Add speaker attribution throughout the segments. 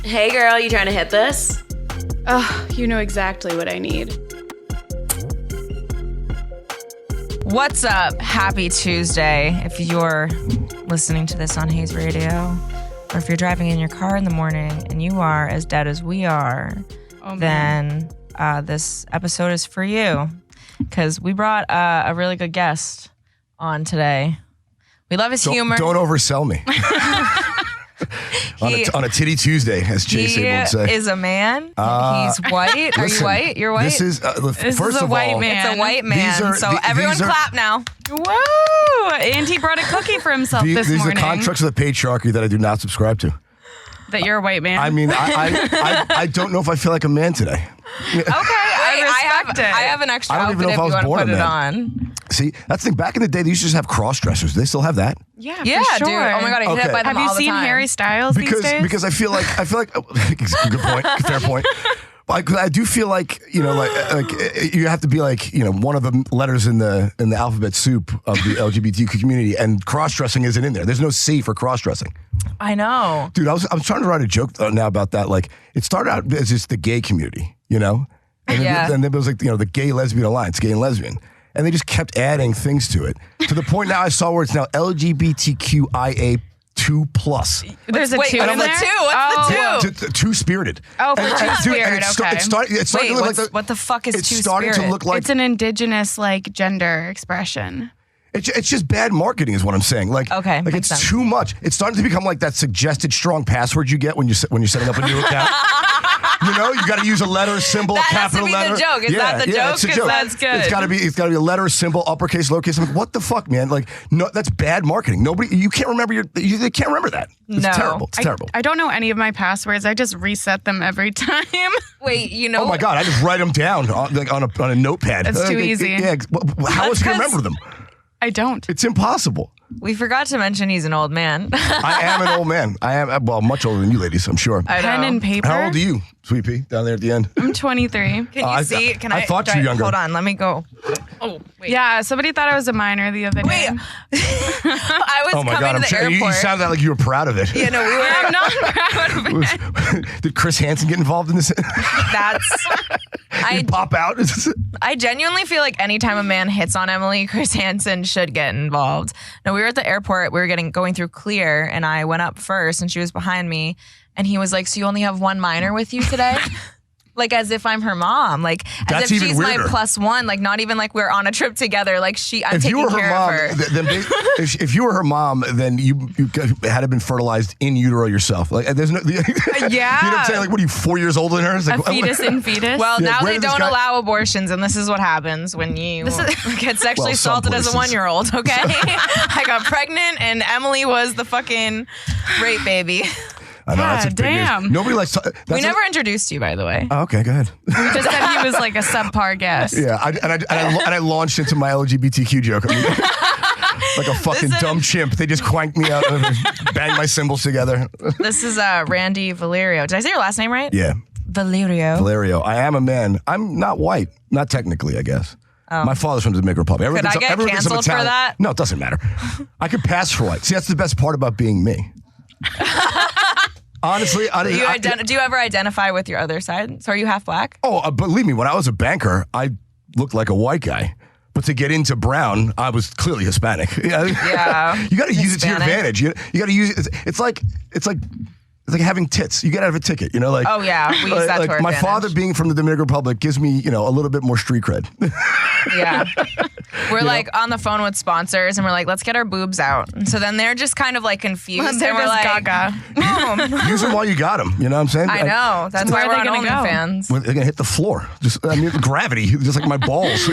Speaker 1: Hey girl, you trying to hit this?
Speaker 2: Oh, you know exactly what I need.
Speaker 3: What's up? Happy Tuesday. If you're listening to this on Hayes Radio, or if you're driving in your car in the morning and you are as dead as we are, then this episode is for you. Because we brought a really good guest on today. We love his humor.
Speaker 4: Don't oversell me. on a Titty Tuesday, as Jay Sable would say.
Speaker 3: He is a man. He's white. Are you white? You're white?
Speaker 4: This is first of
Speaker 2: white
Speaker 4: all,
Speaker 2: man.
Speaker 3: It's a white man. Everyone clap now.
Speaker 2: Whoa! And he brought a cookie for himself this morning.
Speaker 4: These are constructs of the patriarchy that I do not subscribe to.
Speaker 2: That you're a white man?
Speaker 4: I mean, I don't know if I feel like a man today.
Speaker 3: Okay, I respect it. I have an extra outfit if you want to put it on.
Speaker 4: See, that's the thing. Back in the day, they used to just have cross dressers. Do they still have that?
Speaker 2: Yeah,
Speaker 3: for sure. Dude. Oh my god, I hit by them
Speaker 2: Have you
Speaker 3: all the
Speaker 2: seen
Speaker 3: time.
Speaker 2: Harry Styles these days?
Speaker 4: Because I feel like good point, fair point. I do feel like like you have to be like one of the letters in the alphabet soup of the LGBTQ community, and cross dressing isn't in there. There's no C for cross dressing.
Speaker 3: I know,
Speaker 4: dude. I'm trying to write a joke now about that. Like it started out as just the gay community, and then it was like the gay lesbian alliance, gay and lesbian. And they just kept adding things to it to the point now I saw where it's now LGBTQIA 2+.
Speaker 2: There's a 2 in there?
Speaker 3: What's the 2?
Speaker 4: Two-spirited.
Speaker 2: Oh, for two-spirit, okay.
Speaker 4: It's starting to look like
Speaker 3: what the fuck is
Speaker 4: it's
Speaker 3: two-spirit?
Speaker 4: starting to look like
Speaker 2: it's an indigenous gender expression.
Speaker 4: It's just bad marketing, is what I'm saying. Like it's
Speaker 3: sense.
Speaker 4: too much. It's starting to become like that suggested strong password you get when you're setting up a new account. You got to use a letter, symbol, a capital letter.
Speaker 3: That has to be the joke. Is that the joke? Because that's good.
Speaker 4: It's got to be a letter, symbol, uppercase, lowercase. I'm like, what the fuck, man? Like, no, that's bad marketing. You can't remember you can't remember that. It's terrible. It's terrible.
Speaker 2: I don't know any of my passwords. I just reset them every time.
Speaker 3: Wait,
Speaker 4: Oh my god, I just write them down on a notepad.
Speaker 2: It's too easy.
Speaker 4: Yeah. How else do you remember them?
Speaker 2: I don't.
Speaker 4: It's impossible.
Speaker 3: We forgot to mention he's an old man.
Speaker 4: I am an old man. I am, much older than you ladies, I'm sure.
Speaker 3: I know.
Speaker 2: Pen and paper?
Speaker 4: How old are you, Sweet Pea, down there at the end?
Speaker 2: I'm 23.
Speaker 3: Can you see?
Speaker 4: I thought you were younger.
Speaker 3: Hold on, let me go. Oh, wait.
Speaker 2: Yeah, somebody thought I was a minor the other day.
Speaker 3: Wait. I was coming to the airport.
Speaker 4: You sounded like you were proud of it.
Speaker 3: Yeah, no, we were.
Speaker 2: I'm not proud of it.
Speaker 4: Did Chris Hansen get involved in this?
Speaker 3: I
Speaker 4: pop out.
Speaker 3: I genuinely feel like anytime a man hits on Emily, Chris Hansen should get involved. No, we were at the airport. We were going through Clear, and I went up first, and she was behind me, and he was like, "So you only have one minor with you today?" Like as if I'm her mom, like
Speaker 4: That's
Speaker 3: as if she's
Speaker 4: weirder.
Speaker 3: my +1, like not even like we're on a trip together. Like I'm taking care of her.
Speaker 4: If you were her mom, then you had to been fertilized in utero yourself. Like there's no,
Speaker 2: Yeah.
Speaker 4: You know what I'm saying? Like what are you, 4 years older than her? It's like,
Speaker 2: A fetus in fetus.
Speaker 3: Well,
Speaker 4: Yeah,
Speaker 3: now
Speaker 4: where
Speaker 3: they
Speaker 4: did this
Speaker 3: don't
Speaker 4: guy-
Speaker 3: allow abortions, and this is what happens when you get sexually
Speaker 4: Well, some
Speaker 3: assaulted as a
Speaker 4: places.
Speaker 3: 1-year-old. Okay, I got pregnant, and Emily was the fucking rape baby.
Speaker 4: I know, that's a
Speaker 2: God
Speaker 4: big news.
Speaker 2: damn.
Speaker 4: Nobody likes.
Speaker 3: We never introduced you, by the way.
Speaker 4: Oh, okay, go ahead.
Speaker 2: We just said he was like a subpar guest.
Speaker 4: Yeah, I launched into my LGBTQ joke. I mean, like a fucking dumb chimp. They just quanked me out and banged my cymbals together.
Speaker 3: This is Randy Valerio. Did I say your last name right?
Speaker 4: Yeah,
Speaker 3: Valerio.
Speaker 4: I am a man. I'm not white. Not technically, I guess. My father's from the Dominican Republic.
Speaker 3: Could I get
Speaker 4: everyone thinks I'm
Speaker 3: canceled for
Speaker 4: Italian.
Speaker 3: that?
Speaker 4: No, it doesn't matter. I could pass for white. See, that's the best part about being me. Honestly,
Speaker 3: Do you ever identify with your other side? So are you half black?
Speaker 4: Oh, believe me, when I was a banker, I looked like a white guy. But to get into brown, I was clearly Hispanic.
Speaker 3: Yeah.
Speaker 4: You got to use it to your
Speaker 3: Hispanic.
Speaker 4: advantage. You got to use it. It's like having tits. You get out of a ticket. Like
Speaker 3: Oh, yeah. We use that to our
Speaker 4: my
Speaker 3: advantage.
Speaker 4: father being from the Dominican Republic gives me a little bit more street cred.
Speaker 3: Yeah. We're like on the phone with sponsors and we're like, let's get our boobs out. And so then they're just kind of like confused.
Speaker 2: They're
Speaker 3: and we're
Speaker 2: just
Speaker 3: like,
Speaker 2: gaga.
Speaker 4: Use them while you got them. You know what I'm saying?
Speaker 3: I know. That's why
Speaker 2: Where
Speaker 3: we're
Speaker 2: are
Speaker 3: on
Speaker 2: they gonna go?
Speaker 3: OnlyFans.
Speaker 4: They're gonna hit the floor. Gravity, just like my balls.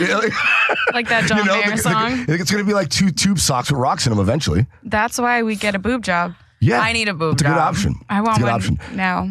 Speaker 2: Like that John Mayer song.
Speaker 4: It's gonna be like 2 tube socks with rocks in them eventually.
Speaker 2: That's why we get a boob job.
Speaker 4: Yeah,
Speaker 3: I need a boob
Speaker 4: It's a good
Speaker 3: job.
Speaker 4: option.
Speaker 2: I want
Speaker 4: It's a good
Speaker 2: one
Speaker 4: option.
Speaker 2: now.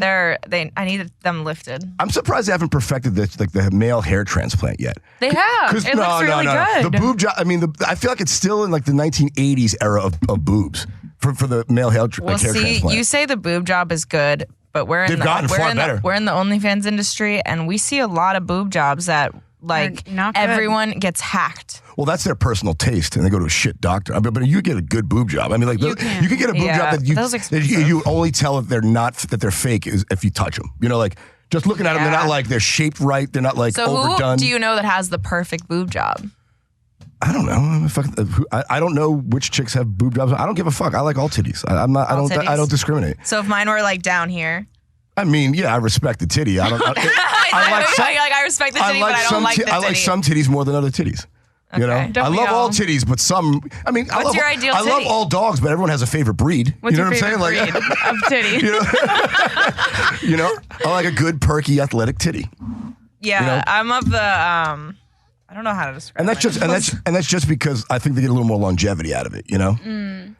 Speaker 3: I needed them lifted.
Speaker 4: I'm surprised they haven't perfected the male hair transplant yet.
Speaker 3: They have.
Speaker 2: It looks really good.
Speaker 4: The boob job. I mean, I feel like it's still in like the 1980s era of boobs for the male hair,
Speaker 3: Well,
Speaker 4: hair
Speaker 3: see,
Speaker 4: transplant.
Speaker 3: you say the boob job is good, but
Speaker 4: They've gotten far better.
Speaker 3: we're in the OnlyFans industry, and we see a lot of boob jobs that like
Speaker 2: not good.
Speaker 3: everyone gets hacked.
Speaker 4: Well, that's their personal taste, and they go to a shit doctor. I mean, but you get a good boob job. I mean, like you can get a boob job that you only tell if they're fake is if you touch them. You know, like just looking at them, they're not like they're shaped right. They're not like overdone.
Speaker 3: Who do you know that has the perfect boob job?
Speaker 4: I don't know. I don't know which chicks have boob jobs. I don't give a fuck. I like all titties. I don't discriminate.
Speaker 3: So if mine were like down here.
Speaker 4: I mean, yeah, I respect the titty. I
Speaker 3: respect the titty, but I don't like the titty.
Speaker 4: I like some titties more than other titties. Okay. You know, I love all titties, but some. I mean,
Speaker 3: What's your ideal titty?
Speaker 4: I love all dogs, but everyone has a favorite breed.
Speaker 2: What's
Speaker 4: you know
Speaker 2: your
Speaker 4: what I'm saying?
Speaker 2: favorite breed of titty?
Speaker 4: You know, I like a good, perky, athletic titty.
Speaker 3: Yeah,
Speaker 4: you know?
Speaker 3: I'm of the. I don't know how to describe.
Speaker 4: And that's just because I think they get a little more longevity out of it. You know,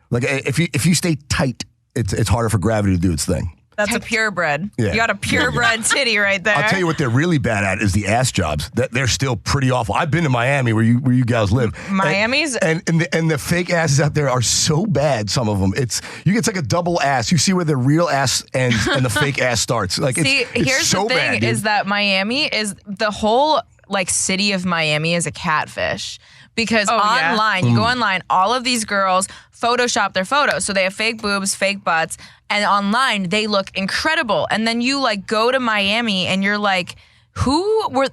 Speaker 4: like if you stay tight, it's harder for gravity to do its thing.
Speaker 3: That's a purebred.
Speaker 4: Yeah.
Speaker 3: You got a purebred titty right there.
Speaker 4: I'll tell you what they're really bad at is the ass jobs. They're still pretty awful. I've been to Miami where you guys live.
Speaker 3: Miami's
Speaker 4: and the fake asses out there are so bad. Some of them. It's like a double ass. You see where the real ass ends and the fake ass starts. Like it's
Speaker 3: here's
Speaker 4: so
Speaker 3: the thing
Speaker 4: bad,
Speaker 3: is that Miami is the whole like city of Miami is a catfish. Because online, you go online, all of these girls Photoshop their photos. So they have fake boobs, fake butts, and online they look incredible. And then you like go to Miami and you're like, who were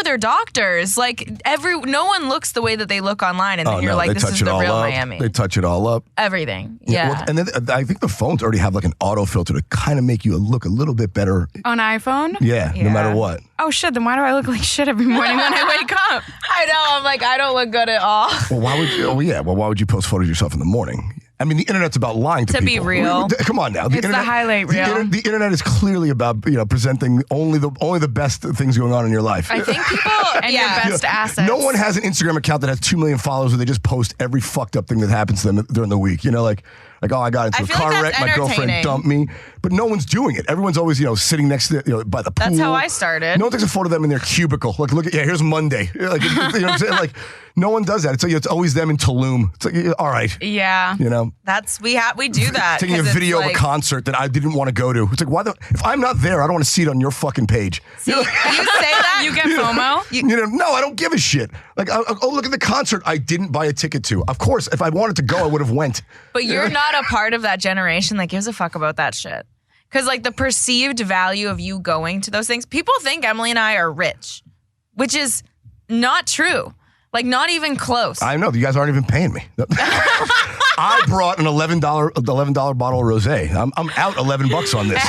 Speaker 3: their doctors? Like no one looks the way that they look online, and then you're like, this is the real Miami.
Speaker 4: They touch it all up.
Speaker 3: Everything. Yeah.
Speaker 4: Well, and then I think the phones already have like an auto filter to kind of make you look a little bit better.
Speaker 2: On iPhone?
Speaker 4: Yeah, no matter what.
Speaker 2: Oh shit, then why do I look like shit every morning when I wake up?
Speaker 3: I know, I'm like, I don't look good at all.
Speaker 4: Well, why would you post photos of yourself in the morning? I mean, the internet's about lying to people.
Speaker 3: Be real.
Speaker 4: Come on now.
Speaker 2: It's the highlight reel.
Speaker 4: The internet is clearly about presenting only the best things going on in your life.
Speaker 3: I think people
Speaker 2: and your best assets.
Speaker 4: No one has an Instagram account that has 2 million followers where they just post every fucked up thing that happens to them during the week. You know, like oh, I got into a car wreck, my girlfriend dumped me. But no one's doing it. Everyone's always, sitting next to by the pool.
Speaker 3: That's how I started.
Speaker 4: No one takes a photo of them in their cubicle. Like, look at here's Monday. Like, you know what I'm saying? Like, no one does that. It's like it's always them in Tulum. It's like, all right.
Speaker 2: Yeah.
Speaker 3: That's we do that.
Speaker 4: Taking a video of a concert that I didn't want to go to. It's like, if I'm not there, I don't want to see it on your fucking page.
Speaker 3: See, you say that?
Speaker 2: You get FOMO?
Speaker 4: No, I don't give a shit. Like, look at the concert I didn't buy a ticket to. Of course, if I wanted to go, I would have went.
Speaker 3: But you're not a part of that generation that gives a fuck about that shit. Because like the perceived value of you going to those things, people think Emily and I are rich, which is not true. Like not even close.
Speaker 4: I know, you guys aren't even paying me. I brought an $11 bottle of rosé. I'm out $11 on this.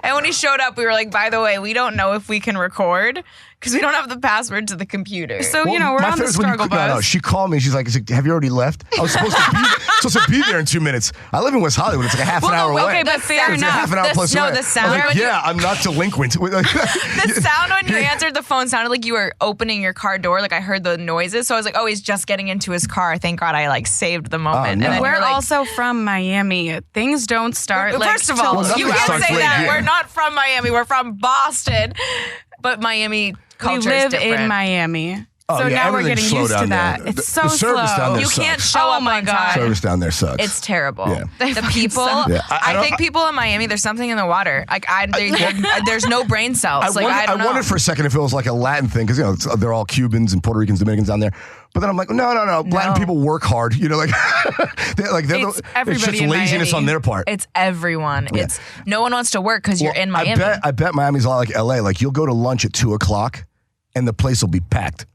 Speaker 3: And when he showed up, we were like, by the way, we don't know if we can record because we don't have the password to the computer.
Speaker 2: So, we're on the struggle bus.
Speaker 4: No, she called me. She's like, have you already left? I was supposed to be there in 2 minutes. I live in West Hollywood. It's like a half an hour away.
Speaker 2: Okay, but fair enough.
Speaker 4: Half an hour plus away.
Speaker 3: The sound.
Speaker 4: I'm not delinquent.
Speaker 3: The sound when you answered the phone sounded like you were opening your car door. Like I heard the noises. So I was like, oh, he's just getting into his car. Thank God I saved the moment.
Speaker 4: No.
Speaker 3: And then
Speaker 2: we're also from Miami. Things don't start
Speaker 3: First of all, you can't say that.
Speaker 4: Here.
Speaker 3: We're not from Miami. We're from Boston. But Miami culture is different.
Speaker 2: We live in Miami.
Speaker 4: Oh,
Speaker 2: so now we're getting used to that.
Speaker 4: There.
Speaker 2: It's so
Speaker 4: the service
Speaker 2: slow.
Speaker 4: down there
Speaker 3: You
Speaker 4: sucks.
Speaker 3: can't show up on time.
Speaker 4: Service down there sucks.
Speaker 3: It's terrible.
Speaker 4: Yeah.
Speaker 3: The people.
Speaker 4: Yeah.
Speaker 3: I think people in Miami. There's something in the water. Like there's no brain cells. I don't know.
Speaker 4: I wondered for a second if it was like a Latin thing because they're all Cubans and Puerto Ricans, Dominicans down there. But then I'm like, no. Latin people work hard.
Speaker 2: It's everybody
Speaker 4: just
Speaker 2: in
Speaker 4: laziness
Speaker 2: Miami.
Speaker 4: on their part.
Speaker 3: It's everyone.
Speaker 4: Yeah.
Speaker 3: It's no one wants to work because you're in Miami.
Speaker 4: I bet Miami's a lot like LA. Like you'll go to lunch at 2:00 and the place will be packed.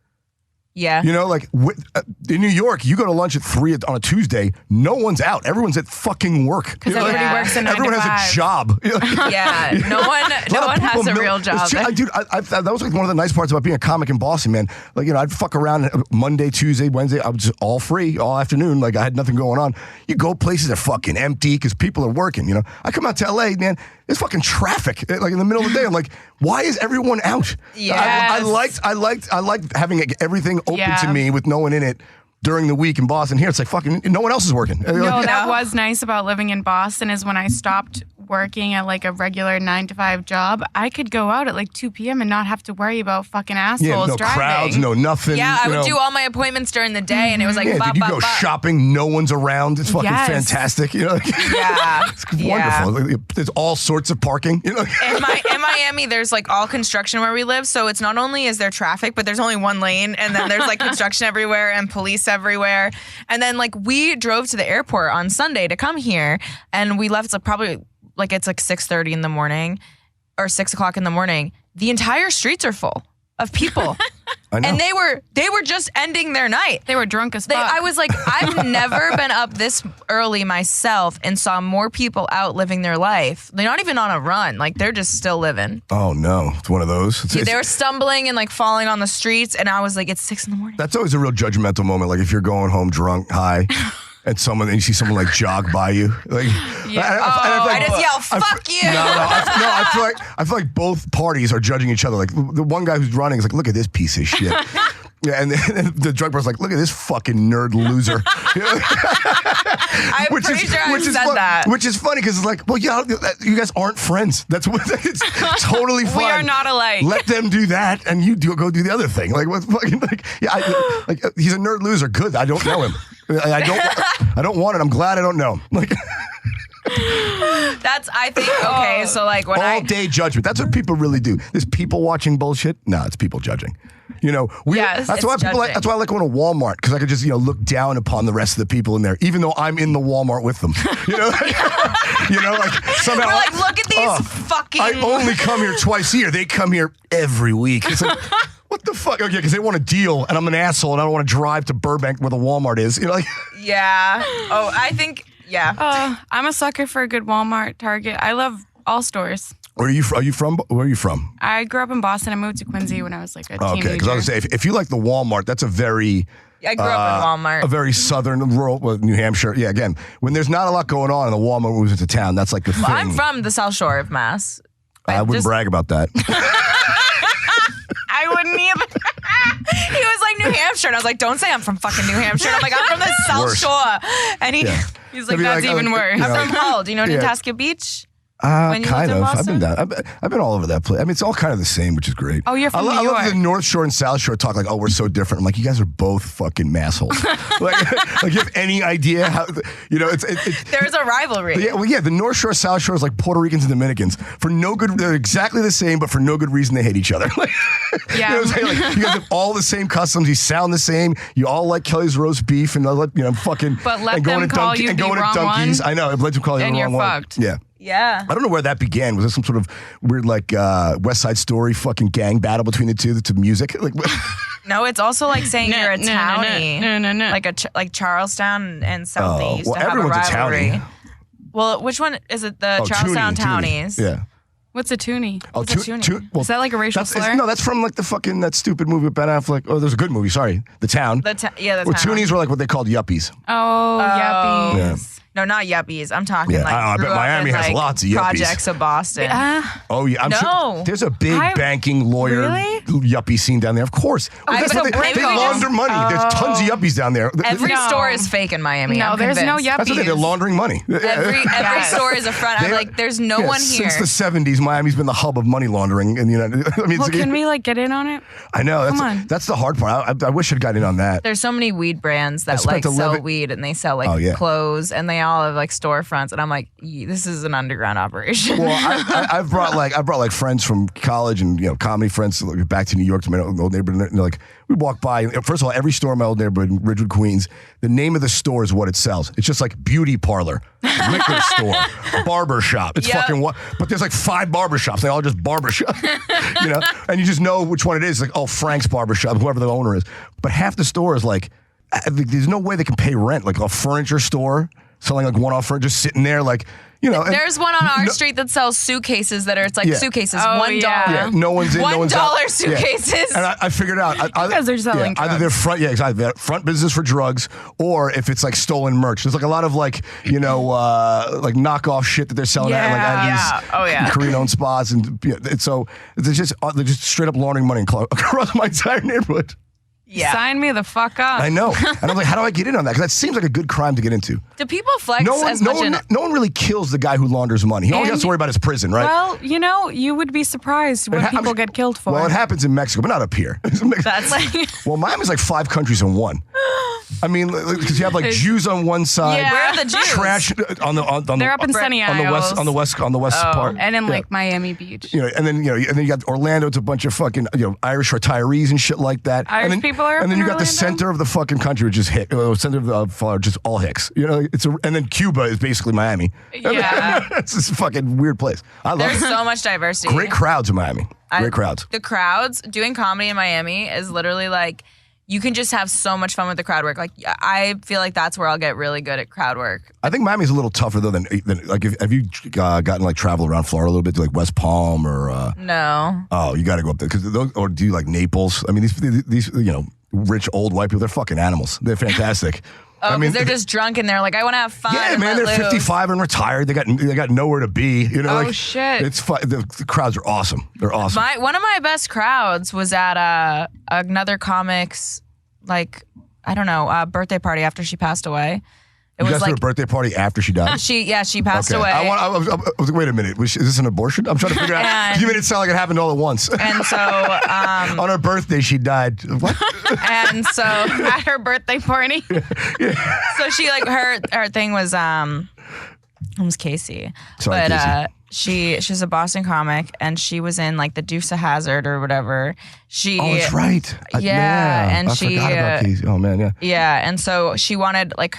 Speaker 3: Yeah.
Speaker 4: In New York, you go to lunch at 3 on a Tuesday, no one's out. Everyone's at fucking work.
Speaker 2: Because everybody works a 9 to 5.
Speaker 4: Everyone has a job.
Speaker 3: Yeah. No one has a real job.
Speaker 4: Dude, that was like one of the nice parts about being a comic in Boston, man. Like, I'd fuck around Monday, Tuesday, Wednesday. I was just all free all afternoon. Like, I had nothing going on. You go places that are fucking empty because people are working, I come out to LA, man. There's fucking traffic, like in the middle of the day. I'm like, why is everyone out?
Speaker 3: Yes.
Speaker 4: I liked having everything open to me with no one in it during the week in Boston. Here, it's like fucking no one else is working.
Speaker 2: No, that was nice about living in Boston is when I stopped
Speaker 5: working at like a regular 9-to-5 job, I could go out at like 2 p.m. and not have to worry about fucking assholes
Speaker 4: Yeah, no
Speaker 5: driving.
Speaker 4: crowds, no nothing.
Speaker 3: Yeah, I
Speaker 4: you
Speaker 3: would
Speaker 4: know.
Speaker 3: do all my appointments during the day, and it was like,
Speaker 4: Yeah,
Speaker 3: bop,
Speaker 4: you
Speaker 3: bop,
Speaker 4: go
Speaker 3: bop.
Speaker 4: shopping, no one's around. It's fucking
Speaker 5: Yes.
Speaker 4: fantastic. You know, like,
Speaker 3: Yeah,
Speaker 4: it's wonderful. Like, there's all sorts of parking. You know,
Speaker 3: In Miami, there's like all construction where we live, so it's not only is there traffic, but there's only one lane, and then there's like construction everywhere and police everywhere. And then like we drove to the airport on Sunday to come here, and we left like probably like it's like 6:30 in the morning or 6 o'clock in the morning. The entire streets are full of people.
Speaker 4: I know.
Speaker 3: And they were just ending their night.
Speaker 5: They were drunk as fuck.
Speaker 3: I was like, I've never been up this early myself and saw more people out living their life. They're not even on a run. Like, they're just still living.
Speaker 4: Oh no, it's one of those.
Speaker 3: They were stumbling and like falling on the streets, and I was like, it's 6 a.m.
Speaker 4: That's always a real judgmental moment. Like if you're going home drunk, high, and you see someone like jog by you, like
Speaker 3: I just yell, "Fuck you!"
Speaker 4: I feel like both parties are judging each other. Like the one guy who's running is like, "Look at this piece of shit." Yeah, and then the drug person's like, "Look at this fucking nerd loser."
Speaker 3: I'm pretty sure I said that.
Speaker 4: Which is funny because it's like, well, yeah, you guys aren't friends. That's what it's totally fine.
Speaker 5: We are not alike.
Speaker 4: Let them do that, and you go do the other thing. Like what fucking like? Yeah, he's a nerd loser. Good, I don't know him. I don't want it. I'm glad I don't know him. Like.
Speaker 3: I think, okay, so like when
Speaker 4: all day judgment. That's what people really do. This people watching bullshit. No, it's people judging. You know,
Speaker 3: Yes,
Speaker 4: that's why
Speaker 3: it's
Speaker 4: people.
Speaker 3: judging.
Speaker 4: That's why I like going to Walmart because I could just look down upon the rest of the people in there, even though I'm in the Walmart with them. You know, like somehow.
Speaker 3: we're like, look at these fucking.
Speaker 4: I only come here twice a year. They come here every week. It's like. What the fuck? Okay, because they want a deal, and I'm an asshole, and I don't want to drive to Burbank where the Walmart is. You know, like.
Speaker 3: Yeah. Oh, I think. Yeah.
Speaker 5: I'm a sucker for a good Walmart, Target. I love all stores.
Speaker 4: Where are you from? Where are you from?
Speaker 5: I grew up in Boston. I moved to Quincy when I was like a teenager.
Speaker 4: Okay, because I was gonna say if you like the Walmart, that's a very.
Speaker 3: I grew up in Walmart.
Speaker 4: A very southern rural New Hampshire. Yeah, again, when there's not a lot going on and the Walmart moves into town, that's like the thing.
Speaker 3: I'm from the South Shore of Mass.
Speaker 4: I wouldn't brag about that.
Speaker 3: I wouldn't either. He was like New Hampshire, and I was like, don't say I'm from fucking New Hampshire. And I'm like, I'm from the South
Speaker 4: Worse.
Speaker 3: Shore. And
Speaker 5: He's like,
Speaker 4: Maybe
Speaker 5: that's even worse.
Speaker 3: I'm from Hull. Do you know
Speaker 4: Yeah.
Speaker 3: Natasca Beach? When you
Speaker 4: Kind
Speaker 3: lived in
Speaker 4: of. I've been
Speaker 3: Boston?
Speaker 4: down. I've been all over that place. I mean, it's all kind of the same, which is great.
Speaker 5: Oh, you're from
Speaker 4: I
Speaker 5: New
Speaker 4: love
Speaker 5: York.
Speaker 4: the North Shore and South Shore talk like, oh, we're so different. I'm like, you guys are both fucking massholes. like you have any idea how? It's
Speaker 3: There's a rivalry.
Speaker 4: Yeah, the North Shore, South Shore is like Puerto Ricans and Dominicans. For no good, they're exactly the same, but for no good reason, they hate each other.
Speaker 5: Yeah.
Speaker 4: You know what I'm saying? Like, you guys have all the same customs. You sound the same. You all like Kelly's roast beef and fucking.
Speaker 5: But let
Speaker 4: and going
Speaker 5: them
Speaker 4: to
Speaker 5: call you
Speaker 4: and
Speaker 5: the
Speaker 4: going
Speaker 5: wrong
Speaker 4: to Dunkies.
Speaker 5: one,
Speaker 4: I know. I've let you call you
Speaker 5: and
Speaker 4: the
Speaker 5: you're
Speaker 4: wrong one.
Speaker 5: fucked.
Speaker 4: Yeah.
Speaker 3: Yeah.
Speaker 4: I don't know where that began. Was this some sort of weird West Side Story fucking gang battle between the two to music? Like.
Speaker 3: No, it's also like saying you're a townie.
Speaker 5: No.
Speaker 3: Like Charlestown and Southie used to have a
Speaker 4: everyone's
Speaker 3: rivalry.
Speaker 4: townie.
Speaker 3: Well, which one is it? The Charlestown Townies.
Speaker 4: Yeah.
Speaker 5: What's a toonie?
Speaker 4: Oh,
Speaker 3: What's a toonie?
Speaker 4: well,
Speaker 5: Is that like a racial slur?
Speaker 4: No, that's from like the fucking that stupid movie with Ben Affleck. Oh, there's a good movie. Sorry, The Town.
Speaker 3: The
Speaker 4: Where
Speaker 3: town.
Speaker 4: toonies were like what they called yuppies.
Speaker 5: Oh, yuppies.
Speaker 4: Yeah.
Speaker 3: No, not yuppies. I'm talking
Speaker 4: Yeah,
Speaker 3: like
Speaker 4: I bet
Speaker 3: grew up
Speaker 4: Miami
Speaker 3: in,
Speaker 4: has
Speaker 3: like,
Speaker 4: lots of yuppies.
Speaker 3: projects of Boston.
Speaker 4: Oh yeah, I'm
Speaker 3: No.
Speaker 4: sure there's a big banking lawyer
Speaker 5: Really?
Speaker 4: yuppie scene down there. Of course,
Speaker 3: I
Speaker 4: That's what
Speaker 3: bet
Speaker 4: they
Speaker 3: Brinko
Speaker 4: launder money. There's tons of yuppies down there.
Speaker 3: Every
Speaker 5: No.
Speaker 3: store is fake in Miami.
Speaker 5: No,
Speaker 3: I'm
Speaker 5: there's no
Speaker 3: convinced.
Speaker 5: yuppies.
Speaker 4: That's what they're laundering money.
Speaker 3: Every
Speaker 5: Yes.
Speaker 3: store is a front. I'm
Speaker 4: They-
Speaker 3: like, there's no one here.
Speaker 4: Since the 70s, Miami's been the hub of money laundering in the United. I mean,
Speaker 5: Well,
Speaker 4: it's-
Speaker 5: can we like get in on it?
Speaker 4: I know
Speaker 5: Come on.
Speaker 4: that's the hard part. I wish I'd got in on that.
Speaker 3: There's so many weed brands that
Speaker 4: spent
Speaker 3: like sell
Speaker 4: 11
Speaker 3: weed, and they sell like
Speaker 4: Oh, yeah.
Speaker 3: clothes, and they all have like storefronts, and I'm like, this is an underground operation.
Speaker 4: Well, I've brought friends from college and comedy friends back to New York to my old neighborhood. And like we walk by. First of all, every store in my old neighborhood in Ridgewood, Queens, the name of the store is what it sells. It's just like beauty parlor, liquor store, barber shop. It's
Speaker 3: Yep.
Speaker 4: fucking what? But there's like 5 barbershops. They all just barbershop, and you just know which one it is. Like, oh, Frank's barbershop, whoever the owner is. But half the store is like, there's no way they can pay rent. Like a furniture store selling like one-off furniture, just sitting there like. And
Speaker 3: There's one on our
Speaker 4: no-
Speaker 3: street that sells suitcases that are it's like
Speaker 4: Yeah.
Speaker 3: suitcases,
Speaker 5: Oh,
Speaker 3: $1.
Speaker 5: yeah.
Speaker 4: Yeah, no one's in, no one's out.
Speaker 3: $1 suitcases.
Speaker 4: Yeah. And I figured out.
Speaker 5: guys are selling
Speaker 4: either they're front business for drugs, or if it's like stolen merch. There's like a lot of like like knockoff shit that they're selling at like
Speaker 3: Oh, yeah.
Speaker 4: Korean-owned spas, and so they're just straight up laundering money across my entire neighborhood.
Speaker 3: Yeah.
Speaker 2: Sign me the fuck up.
Speaker 4: I know. And I'm like, how do I get in on that? Because that seems like a good crime to get into.
Speaker 3: Do people flex
Speaker 4: No
Speaker 3: as much in
Speaker 4: one really kills the guy who launders money. He always has to worry about his prison, right?
Speaker 2: Well, you would be surprised what people get killed for.
Speaker 4: Well, it happens in Mexico, but not up here.
Speaker 3: That's like
Speaker 4: well, Miami's like 5 countries in one. I mean, because you have like Jews on one side.
Speaker 3: Yeah. Where are the Jews?
Speaker 4: Trash on the
Speaker 5: They're up in Sunny Isles.
Speaker 4: on the west part.
Speaker 5: And in like Miami Beach.
Speaker 4: And then you got Orlando. It's a bunch of fucking Irish retirees and shit like that.
Speaker 5: Irish people are up
Speaker 4: and then
Speaker 5: in
Speaker 4: you got the
Speaker 5: Orlando?
Speaker 4: center of the fucking country, which is center of just all Hicks. And then Cuba is basically Miami.
Speaker 5: Yeah.
Speaker 4: It's this fucking weird place. I love
Speaker 3: there's
Speaker 4: it.
Speaker 3: so much diversity.
Speaker 4: Great crowds in Miami. Great crowds.
Speaker 3: The crowds doing comedy in Miami is literally like you can just have so much fun with the crowd work. Like I feel like that's where I'll get really good at crowd work.
Speaker 4: I think Miami's a little tougher though than like have you gotten like travel around Florida a little bit to like West Palm or
Speaker 3: No.
Speaker 4: Oh, you got to go up there or do you like Naples? I mean these rich old white people, they're fucking animals. They're fantastic.
Speaker 3: Oh,
Speaker 4: I mean,
Speaker 3: they're just drunk and they're like, I want to have fun.
Speaker 4: Yeah,
Speaker 3: and
Speaker 4: man,
Speaker 3: let
Speaker 4: they're
Speaker 3: loose.
Speaker 4: 55 and retired. They got nowhere to be.
Speaker 5: Oh, shit.
Speaker 4: It's fun. The crowds are awesome. They're awesome.
Speaker 3: One of my best crowds was at another comic's birthday party after she passed away. It
Speaker 4: you
Speaker 3: was
Speaker 4: guys
Speaker 3: like
Speaker 4: threw a birthday party after she died?
Speaker 3: she passed
Speaker 4: Okay.
Speaker 3: away.
Speaker 4: I was like, wait a minute. Is this an abortion? I'm trying to figure out. You made it sound like it happened all at once.
Speaker 3: And so
Speaker 4: on her birthday, she died. What?
Speaker 3: And so
Speaker 5: At her birthday party.
Speaker 3: so she like her thing was it was Casey.
Speaker 4: Sorry,
Speaker 3: but she's a Boston comic and she was in like the Dukes of Hazzard or whatever.
Speaker 4: Oh, that's right.
Speaker 3: And
Speaker 4: I
Speaker 3: she
Speaker 4: forgot about Casey. Oh man, yeah.
Speaker 3: Yeah, and so she wanted like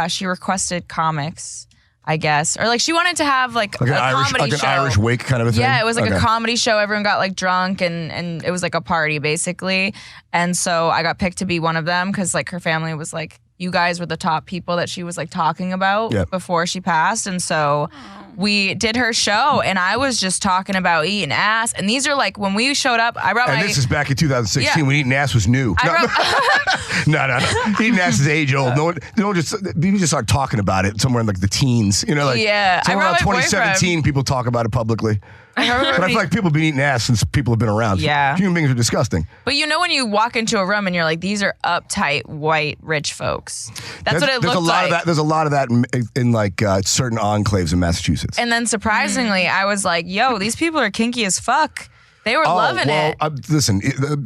Speaker 3: she requested comics, I guess, or like she wanted to have like
Speaker 4: Like
Speaker 3: a
Speaker 4: an
Speaker 3: comedy show.
Speaker 4: Irish wake kind of a thing.
Speaker 3: Yeah, it was like
Speaker 4: Okay.
Speaker 3: a comedy show. Everyone got like drunk and it was like a party basically. And so I got picked to be one of them because like her family was like, you guys were the top people that she was like talking about before she passed. And so we did her show and I was just talking about eating ass. And these are like, when we showed up, I brought
Speaker 4: And this is back in 2016 when eating ass was new. No. Eating ass is age old. People just start talking about it somewhere in like the teens. Somewhere around 2017, people talk about it publicly. But I feel like people have been eating ass since people have been around.
Speaker 3: Yeah.
Speaker 4: Human beings are disgusting.
Speaker 3: But when you walk into a room and you're like, these are uptight, white, rich folks. That's what it
Speaker 4: there's
Speaker 3: looks like.
Speaker 4: There's a lot of that in like certain enclaves in Massachusetts.
Speaker 3: And then surprisingly, I was like, yo, these people are kinky as fuck. They were loving it.
Speaker 4: Listen,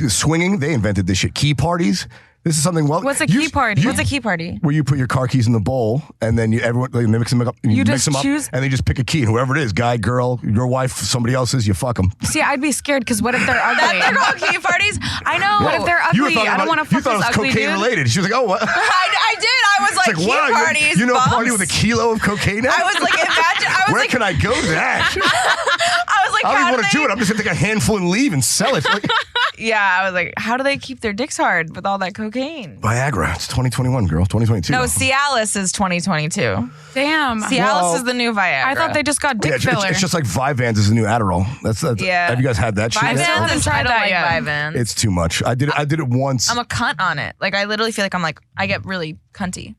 Speaker 4: swinging, they invented this shit. Key parties. This is something.
Speaker 5: What's a key party?
Speaker 3: What's a key party?
Speaker 4: Where you put your car keys in the bowl and then everyone mix them up.
Speaker 5: You
Speaker 4: mix
Speaker 5: just
Speaker 4: them up
Speaker 5: choose-
Speaker 4: and they just pick a key and whoever it is, guy, girl, your wife, somebody else's, you fuck them.
Speaker 5: See, I'd be scared because what if they're ugly?
Speaker 3: They're called key parties? I know.
Speaker 5: What if they're ugly? I don't want to
Speaker 4: You
Speaker 5: fuck
Speaker 4: thought it
Speaker 5: this
Speaker 4: was
Speaker 5: ugly
Speaker 4: cocaine
Speaker 5: dude.
Speaker 4: related. She was like, oh, what?
Speaker 3: I did. I was like,
Speaker 4: It's
Speaker 3: key
Speaker 4: wow,
Speaker 3: parties.
Speaker 4: you know a
Speaker 3: bumps.
Speaker 4: party with a kilo of cocaine in it?
Speaker 3: I was like, imagine.
Speaker 4: Where can I go to that?
Speaker 3: I was like,
Speaker 4: I don't
Speaker 3: how
Speaker 4: even
Speaker 3: do
Speaker 4: want to do it. I'm just going to take a handful and leave and sell it. Like,
Speaker 3: Yeah, I was like, how do they keep their dicks hard with all that cocaine?
Speaker 4: Viagra. It's 2021, girl. 2022.
Speaker 3: No, Cialis is 2022.
Speaker 5: Damn.
Speaker 3: Cialis is the new Viagra.
Speaker 5: I thought they just got dick filler.
Speaker 4: it's just like Vyvanse is the new Adderall. That's
Speaker 3: Yeah.
Speaker 4: Have you guys had that shit?
Speaker 3: Vyvanse
Speaker 5: haven't
Speaker 3: is,
Speaker 5: tried
Speaker 3: I don't
Speaker 5: that
Speaker 3: like
Speaker 5: yet.
Speaker 3: Vyvanse.
Speaker 4: It's too much. I did it once.
Speaker 3: I'm a cunt on it. Like I literally feel like I get really cunty.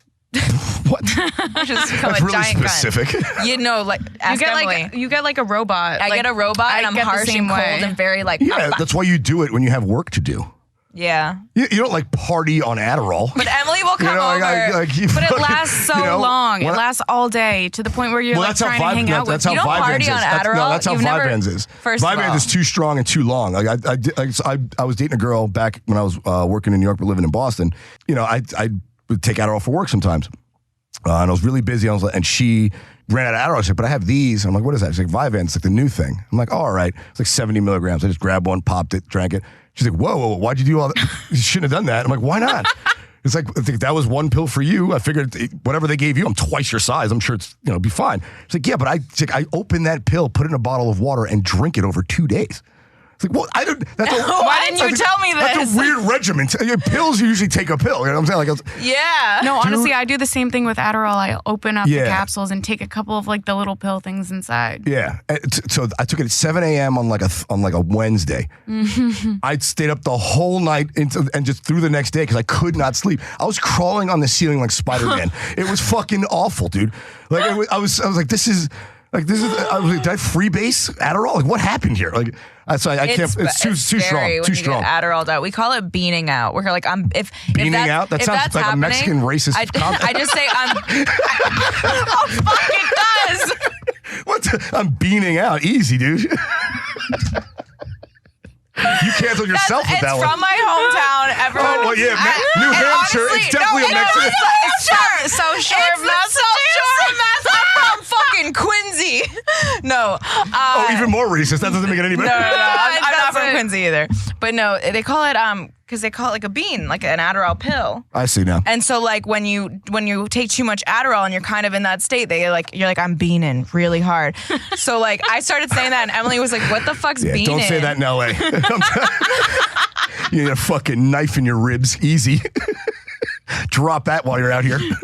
Speaker 4: What?
Speaker 3: I just become
Speaker 4: That's
Speaker 3: a
Speaker 4: really
Speaker 3: giant
Speaker 4: specific.
Speaker 3: cunt. Like ask Emily.
Speaker 5: you get like a robot.
Speaker 3: I get a robot and I'm
Speaker 5: get the
Speaker 3: harsh
Speaker 5: same
Speaker 3: and cold
Speaker 5: way.
Speaker 3: and very like
Speaker 4: Yeah, that's why you do it when you have work to do.
Speaker 3: yeah.
Speaker 4: You don't like party on Adderall.
Speaker 3: But Emily will come over.
Speaker 5: But it lasts so long. It
Speaker 4: when I-
Speaker 5: lasts all day to the point where you're
Speaker 4: Well,
Speaker 5: like
Speaker 4: that's how
Speaker 5: trying to hang out with
Speaker 4: that's how
Speaker 3: You don't
Speaker 4: Vyvanse
Speaker 3: party
Speaker 4: is.
Speaker 3: on
Speaker 4: That's, no,
Speaker 3: Adderall?
Speaker 4: that's how
Speaker 3: You've never-
Speaker 4: Vyvanse is.
Speaker 3: First of
Speaker 4: Vyvanse
Speaker 3: all.
Speaker 4: is too strong and too long. Like I was dating a girl back when I was working in New York, but living in Boston. I would take Adderall for work sometimes, and I was really busy. And she ran out of Adderall. I said, "But I have these." I'm like, "What is that?" She's like, "Vyvanse, it's like the new thing." I'm like, "Oh, all right." It's like 70 milligrams. I just grabbed one, popped it, drank it. She's like, whoa, why'd you do all that? You shouldn't have done that. I'm like, why not? It's like, I think that was one pill for you. I figured whatever they gave you, I'm twice your size. I'm sure it's, be fine. It's like, yeah, but I opened that pill, put it in a bottle of water and drink it over 2 days. It's like, well, I don't, that's a,
Speaker 3: Why didn't you tell me this?
Speaker 4: That's a weird regimen. Pills, you usually take a pill. You know what I'm saying?
Speaker 3: Yeah.
Speaker 5: No, honestly, I do the same thing with Adderall. I open up
Speaker 4: Yeah.
Speaker 5: the capsules and take a couple of like the little pill things inside.
Speaker 4: Yeah. So I took it at 7 a.m. on like a Wednesday. I stayed up the whole night and just through the next day because I could not sleep. I was crawling on the ceiling like Spider-Man. It was fucking awful, dude. Like I was like, this is. I was like, did I freebase Adderall? Like, what happened here? Like, That's why I can't. It's too strong.
Speaker 3: When
Speaker 4: Too
Speaker 3: you
Speaker 4: strong.
Speaker 3: Get Adderalled out. We call it beaning out. We're like,
Speaker 4: Beaning out. That sounds like a Mexican racist comment.
Speaker 3: I just say oh fuck, it does.
Speaker 4: I'm beaning out. Easy, dude. You canceled yourself with that one.
Speaker 3: It's from my hometown. Everyone.
Speaker 4: Oh, well, yeah. New Hampshire.
Speaker 3: Honestly,
Speaker 4: it's definitely a Mexican.
Speaker 3: It's South Shore of Massachusetts. I'm from fucking Quincy. No.
Speaker 4: Even more racist. That doesn't make it any better.
Speaker 3: No. I'm not from Quincy either. But no, they call it because they call it like a bean, like an Adderall pill.
Speaker 4: I see now.
Speaker 3: And so like when you take too much Adderall and you're kind of in that state, you're like I'm beaning really hard. So like I started saying that and Emily was like, "What the fuck's beaning?"
Speaker 4: Don't say that in LA. You need a fucking knife in your ribs. Easy. Drop that while you're out here.
Speaker 3: I think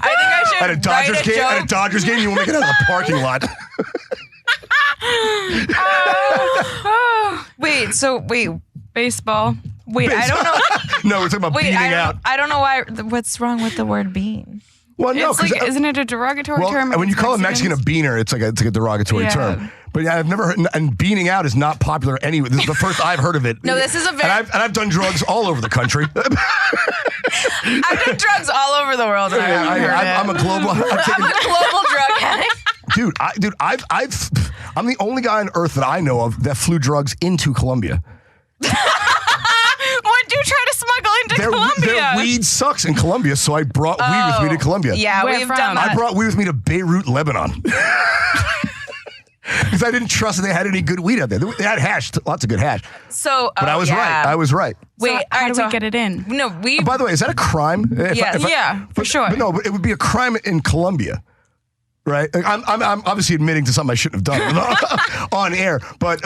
Speaker 3: I should
Speaker 4: At a Dodgers game.
Speaker 3: joke.
Speaker 4: At a Dodgers game, you won't make it out of the parking lot.
Speaker 3: Wait,
Speaker 5: Baseball.
Speaker 3: wait, I don't know.
Speaker 4: No, we're talking about beating out.
Speaker 3: I don't know why. What's wrong with the word bean?
Speaker 4: Well, no,
Speaker 5: It's like, isn't it a derogatory term?
Speaker 4: when you call a Mexican a
Speaker 5: Mexicans?
Speaker 4: beaner, it's like a derogatory
Speaker 5: Yeah.
Speaker 4: term. But yeah, I've never heard, and beaning out is not popular anyway. This is the first I've heard of it.
Speaker 3: No, this is a very.
Speaker 4: And I've done drugs all over the country.
Speaker 3: I've done drugs all over the world. And I haven't heard it.
Speaker 4: I'm a global.
Speaker 3: I'm a global drug addict.
Speaker 4: I'm the only guy on earth that I know of that flew drugs into Colombia.
Speaker 5: Would you try to smuggle into Colombia?
Speaker 4: Their weed sucks in Colombia, so I brought weed with me to Colombia.
Speaker 3: Yeah,
Speaker 5: Where
Speaker 3: we've
Speaker 5: from?
Speaker 3: done that.
Speaker 4: I brought weed with me to Beirut, Lebanon. Because I didn't trust that they had any good weed out there. They had hash, lots of good hash.
Speaker 3: So,
Speaker 4: But I was right. I was right.
Speaker 3: Wait,
Speaker 5: So how do we get it in?
Speaker 3: No, we.
Speaker 4: By the way, is that a crime?
Speaker 5: Yeah, for sure.
Speaker 4: But no, but it would be a crime in Colombia, right? Like, I'm obviously admitting to something I shouldn't have done on air, but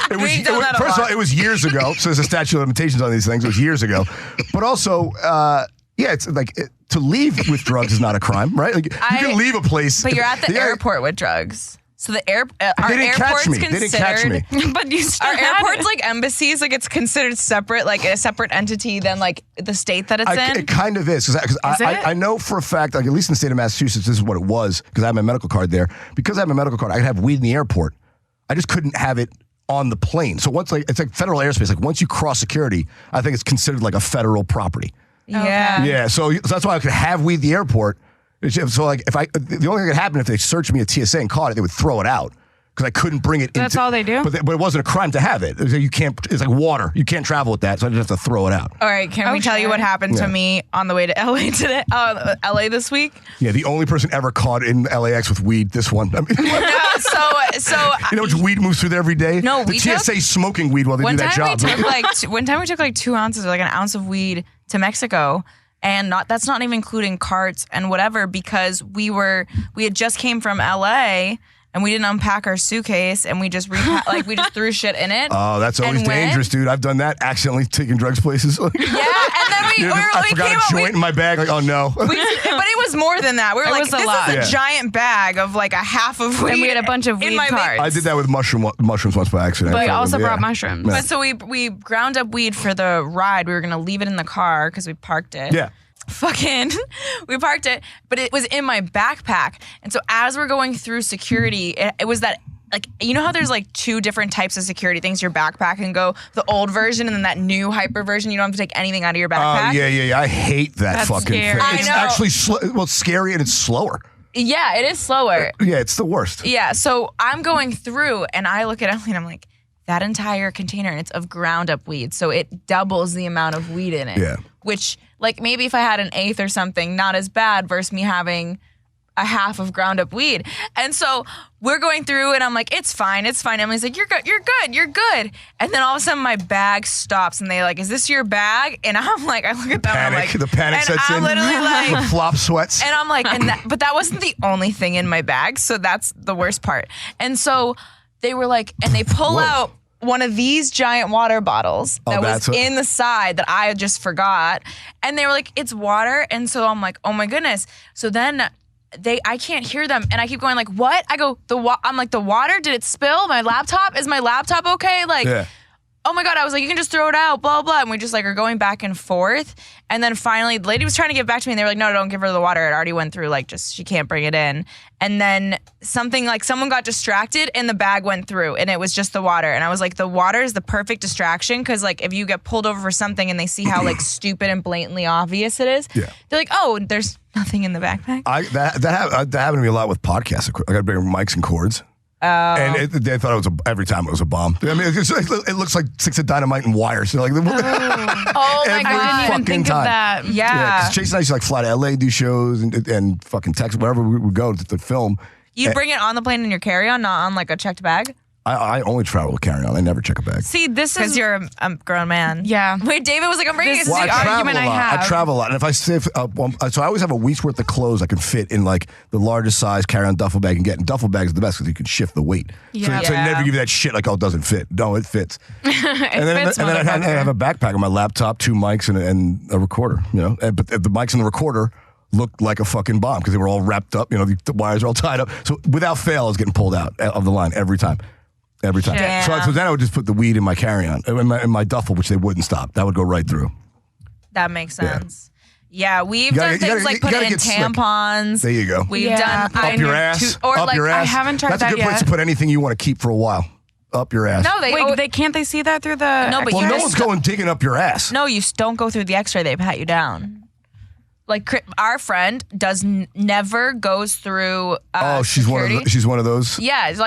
Speaker 3: We've done that a
Speaker 4: first of all,
Speaker 3: lot.
Speaker 4: it was years ago, so there's a statute of limitations on these things. It was years ago, but also, it's like to leave with drugs is not a crime, right? Like you can leave a place,
Speaker 3: But you're at the airport with drugs. So the our
Speaker 4: They didn't catch
Speaker 3: airport's
Speaker 4: me. They didn't catch me.
Speaker 3: considered.
Speaker 5: But you still
Speaker 3: Our
Speaker 5: had
Speaker 3: airport's
Speaker 5: it.
Speaker 3: like embassies, like it's considered separate, like a separate entity than like the state that it's in.
Speaker 4: It kind of is because I know for a fact, like at least in the state of Massachusetts, this is what it was because I have my medical card there. Because I have my medical card, I could have weed in the airport. I just couldn't have it on the plane. So once it's like federal airspace. Like once you cross security, I think it's considered like a federal property.
Speaker 3: Yeah.
Speaker 4: Yeah. So that's why I could have weed in the airport. So like the only thing that could happen if they searched me at TSA and caught it, they would throw it out. Because I couldn't bring it.
Speaker 5: That's all they do?
Speaker 4: But it wasn't a crime to have it. You can't. It's like water. You can't travel with that. So I just have to throw it out.
Speaker 3: All right, can we tell you what happened to me on the way to LA today? LA this week.
Speaker 4: Yeah, the only person ever caught in LAX with weed. This one. I mean,
Speaker 3: So
Speaker 4: you know, which weed moves through there every day.
Speaker 3: No,
Speaker 4: the
Speaker 3: we
Speaker 4: TSA smoking weed while they do that job.
Speaker 3: One time we took like 2 ounces, or like an ounce of weed to Mexico. And that's not even including carts and whatever, because we had just came from LA and we didn't unpack our suitcase and we just we just threw shit in it.
Speaker 4: Oh, that's always dangerous, dude. I've done that, accidentally taking drugs places.
Speaker 3: Yeah, and then
Speaker 4: I forgot a joint in my bag. Like, oh no.
Speaker 3: But it was more than that. We were like,
Speaker 5: was a
Speaker 3: this
Speaker 5: lot.
Speaker 3: is a giant bag of like a half of weed.
Speaker 5: And we had a bunch of
Speaker 3: in
Speaker 5: weed
Speaker 3: my
Speaker 5: carts.
Speaker 4: I did that with mushrooms once by accident.
Speaker 5: But we
Speaker 4: Yeah.
Speaker 5: also brought mushrooms.
Speaker 3: But so we ground up weed for the ride. We were gonna leave it in the car because we parked it.
Speaker 4: Yeah.
Speaker 3: We parked it, but it was in my backpack. And so as we're going through security, it was that, like, you know how there's like 2 different types of security things? Your backpack can go the old version and then that new hyper version. You don't have to take anything out of your backpack.
Speaker 4: Yeah. I hate that
Speaker 5: That's
Speaker 4: fucking
Speaker 5: scary.
Speaker 4: thing.
Speaker 3: I
Speaker 4: It's
Speaker 3: know.
Speaker 4: actually it's scary and it's slower.
Speaker 3: Yeah, it is slower.
Speaker 4: Yeah, it's the worst.
Speaker 3: Yeah, so I'm going through and I look at Emily and I'm like, that entire container, and it's of ground up weed. So it doubles the amount of weed in it.
Speaker 4: Yeah.
Speaker 3: Which, like, maybe if I had an eighth or something, not as bad versus me having a half of ground up weed. And so we're going through and I'm like, it's fine. Emily's like, you're good. And then all of a sudden my bag stops and they like, is this your bag? And I'm like, I look at them and I'm like,
Speaker 4: The panic
Speaker 3: and
Speaker 4: sets
Speaker 3: I'm
Speaker 4: in.
Speaker 3: literally like,
Speaker 4: Flop sweats.
Speaker 3: and I'm like, but that wasn't the only thing in my bag. So that's the worst part. And so they were like, and they pull out one of these giant water bottles that was in the side that I just forgot. And they were like, it's water. And so I'm like, oh my goodness. So then I can't hear them. And I keep going like, what? I go, I'm like, the water, did it spill? My laptop? Is my laptop okay? Like, oh my God, I was like, you can just throw it out, blah, blah. And we just like are going back and forth. And then finally the lady was trying to give it back to me and they were like, no, don't give her the water. It already went through, like just, she can't bring it in. And then someone got distracted and the bag went through and it was just the water. And I was like, the water is the perfect distraction. Cause like if you get pulled over for something and they see how like stupid and blatantly obvious it is, they're like, oh, there's nothing in the backpack.
Speaker 4: That happened to me a lot with podcasts. I got to bring mics and cords. And they thought it was every time it was a bomb. I mean, it looks like sticks of dynamite and wires. So like,
Speaker 5: Oh my God, I didn't even think of that.
Speaker 3: Yeah.
Speaker 4: 'Cause Chase and I used to like fly to LA, do shows and fucking Texas, wherever we would go to film.
Speaker 3: You bring it on the plane in your carry-on, not on like a checked bag?
Speaker 4: I only travel with carry-on. I never check a bag.
Speaker 2: See, this
Speaker 3: Because
Speaker 2: is
Speaker 3: you're a grown man.
Speaker 5: Yeah.
Speaker 3: Wait, David was like, I'm bringing
Speaker 5: This
Speaker 3: it.
Speaker 5: is
Speaker 4: Well,
Speaker 5: the
Speaker 4: I travel
Speaker 5: argument
Speaker 4: a
Speaker 5: I
Speaker 4: lot.
Speaker 5: have.
Speaker 4: I travel a lot. And if I save, so I always have a week's worth of clothes I can fit in like the largest size carry-on duffel bag and get. And duffel bags are the best because you can shift the weight.
Speaker 5: Yeah.
Speaker 4: So they never give you that shit like, oh, it doesn't fit. No, it fits.
Speaker 5: It fits,
Speaker 4: I have a backpack on my laptop, 2 mics and a recorder, you know. But the mics and the recorder looked like a fucking bomb because they were all wrapped up. You know, the wires are all tied up. So without fail, I was getting pulled out of the line every time. Every time.
Speaker 3: Damn.
Speaker 4: So then I would just put the weed in my carry-on, in my duffel, which they wouldn't stop. That would go right through.
Speaker 3: That makes sense. Yeah, we've
Speaker 4: You gotta-
Speaker 3: done things
Speaker 4: you
Speaker 3: like
Speaker 4: gotta
Speaker 3: putting in
Speaker 4: get slick.
Speaker 3: tampons.
Speaker 4: There you go.
Speaker 3: We've
Speaker 5: Yeah.
Speaker 3: done
Speaker 4: Up your ass.
Speaker 3: or
Speaker 4: up
Speaker 3: like
Speaker 4: your ass.
Speaker 5: I haven't tried
Speaker 4: That's a
Speaker 5: that
Speaker 4: good place
Speaker 5: yet.
Speaker 4: to put anything you want to keep for a while. Up your ass.
Speaker 3: no,
Speaker 5: Can't they see that through the?
Speaker 3: No, but
Speaker 4: well,
Speaker 3: you
Speaker 4: no
Speaker 3: just
Speaker 4: one's going digging up your ass.
Speaker 3: No, you don't go through the X-ray. They pat you down. Like our friend never goes through.
Speaker 4: She's
Speaker 3: security.
Speaker 4: she's one of those.
Speaker 3: Yeah, it's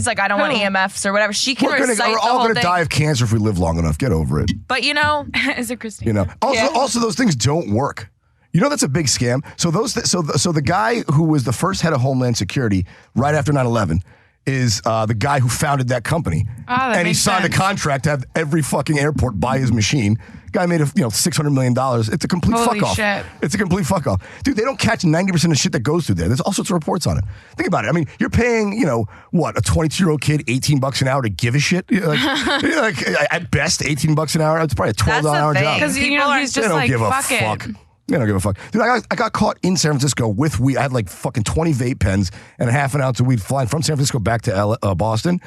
Speaker 3: like I don't want EMFs or whatever. She can
Speaker 4: We're
Speaker 3: recite the
Speaker 4: all
Speaker 3: whole
Speaker 4: gonna
Speaker 3: thing.
Speaker 4: die of cancer if we live long enough. Get over it.
Speaker 3: But you know,
Speaker 5: Is it Christine?
Speaker 4: You know. Also, those things don't work. You know that's a big scam. So the guy who was the first head of Homeland Security right after 9/11 is the guy who founded that company.
Speaker 5: that
Speaker 4: and he
Speaker 5: makes
Speaker 4: signed
Speaker 5: sense.
Speaker 4: a contract to have every fucking airport buy his machine. Guy made $600 million. It's a complete
Speaker 5: Holy
Speaker 4: fuck off.
Speaker 5: shit.
Speaker 4: It's a complete fuck off. Dude, they don't catch 90% of shit that goes through there. There's all sorts of reports on it. Think about it. I mean, you're paying, a 22-year-old kid $18 an hour to give a shit? Like at best, $18 an hour. It's probably a $12
Speaker 3: That's the
Speaker 4: an hour
Speaker 3: thing.
Speaker 4: job.
Speaker 5: Because he's
Speaker 4: They
Speaker 5: just
Speaker 4: don't
Speaker 5: like,
Speaker 4: give a
Speaker 5: fuck
Speaker 4: fuck.
Speaker 5: it.
Speaker 4: They don't give a fuck. Dude, I got caught in San Francisco with weed. I had like fucking 20 vape pens and a half an ounce of weed flying from San Francisco back to Boston.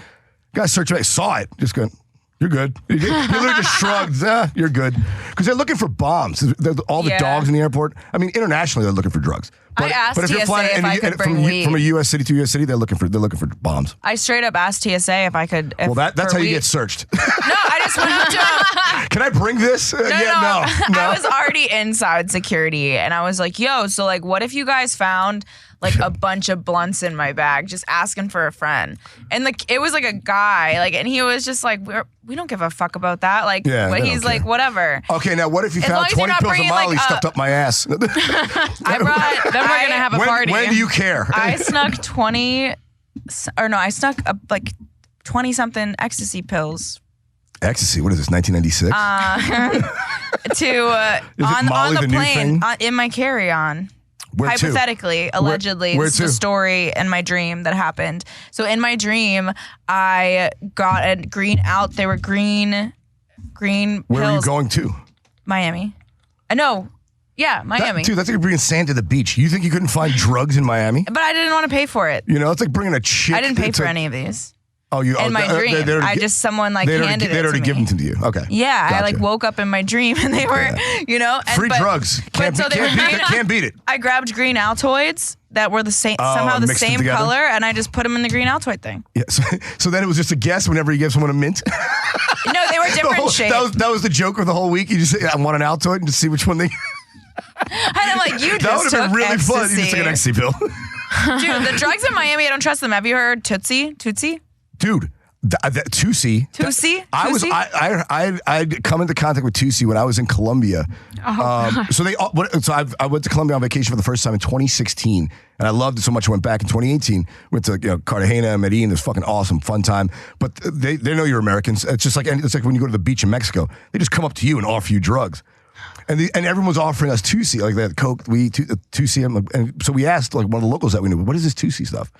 Speaker 4: Guy searched me, saw it, just going, you're good. He literally just shrugged, you're good. Because they're looking for bombs. All the dogs in the airport. I mean, internationally, they're looking for drugs.
Speaker 3: I asked
Speaker 4: if you're
Speaker 3: TSA
Speaker 4: flying
Speaker 3: if I could bring weed.
Speaker 4: from a U.S. city to U.S. city, they're looking for bombs.
Speaker 3: I straight up asked TSA if I could.
Speaker 4: Well, that's how you
Speaker 3: weed.
Speaker 4: get searched.
Speaker 3: No, I just went up to him.
Speaker 4: Can I bring this?
Speaker 3: No.
Speaker 4: No.
Speaker 3: I was already inside security, and I was like, "Yo, so like, what if you guys found like a bunch of blunts in my bag, just asking for a friend?" And like, it was like a guy, like, and he was just like, "We don't give a fuck about that." Like,
Speaker 4: Yeah,
Speaker 3: but
Speaker 4: they
Speaker 3: he's
Speaker 4: don't
Speaker 3: like,
Speaker 4: care.
Speaker 3: "Whatever."
Speaker 4: Okay, now what if you
Speaker 3: As long
Speaker 4: found
Speaker 3: as you're
Speaker 4: 20
Speaker 3: not
Speaker 4: pills of
Speaker 3: bringing,
Speaker 4: Molly
Speaker 3: like,
Speaker 4: stuffed up my ass?
Speaker 3: I brought.
Speaker 5: Then we're gonna have a party.
Speaker 4: When do you care?
Speaker 3: I snuck 20, or no, I snuck like 20 something ecstasy pills.
Speaker 4: Ecstasy, what is this, 1996?
Speaker 3: On
Speaker 4: Molly
Speaker 3: the
Speaker 4: the new
Speaker 3: plane
Speaker 4: thing?
Speaker 3: in my carry-on.
Speaker 4: Where to?
Speaker 3: Hypothetically, allegedly,
Speaker 4: where
Speaker 3: this is the
Speaker 4: to?
Speaker 3: story in my dream that happened. So in my dream, I got a green out. They were green pills.
Speaker 4: Where are you going to?
Speaker 3: Miami. No. Yeah, Miami.
Speaker 4: Dude, that's like bringing sand to the beach. You think you couldn't find drugs in Miami?
Speaker 3: But I didn't want to pay for it.
Speaker 4: It's like bringing a chick.
Speaker 3: I didn't pay for
Speaker 4: to-
Speaker 3: any of these.
Speaker 4: Oh, you
Speaker 3: In my dream, someone like handed it to me.
Speaker 4: They'd already given them to you. Okay.
Speaker 3: Yeah, I like
Speaker 4: Gotcha.
Speaker 3: woke up in my dream and they were, and,
Speaker 4: Free drugs. Can't beat it.
Speaker 3: I grabbed green Altoids that were the same, somehow the
Speaker 4: mixed them
Speaker 3: same
Speaker 4: together?
Speaker 3: color, and I just put them in the green Altoid thing.
Speaker 4: Yeah. So then it was just a guess whenever you give someone a mint.
Speaker 3: No, they were different shapes.
Speaker 4: That was the joke of the whole week. You just say, I want an Altoid and just see which one they.
Speaker 3: And I'm like, you
Speaker 4: That
Speaker 3: just
Speaker 4: would
Speaker 3: took
Speaker 4: have been really
Speaker 3: ecstasy.
Speaker 4: fun. You just took an ecstasy pill.
Speaker 3: Dude, the drugs in Miami, I don't trust them. Have you heard Tootsie?
Speaker 4: Dude. Tusi.
Speaker 3: Tootsie?
Speaker 4: I'd come into contact with Tusi when I was in Colombia. So I went to Colombia on vacation for the first time in 2016, and I loved it so much. I went back in 2018. Went to Cartagena, Medellin. It was fucking awesome, fun time. But they know you're Americans. It's just like when you go to the beach in Mexico, they just come up to you and offer you drugs. And everyone was offering us Tusi, like they had Coke, Tusi. And so we asked like one of the locals that we knew, what is this Tusi stuff?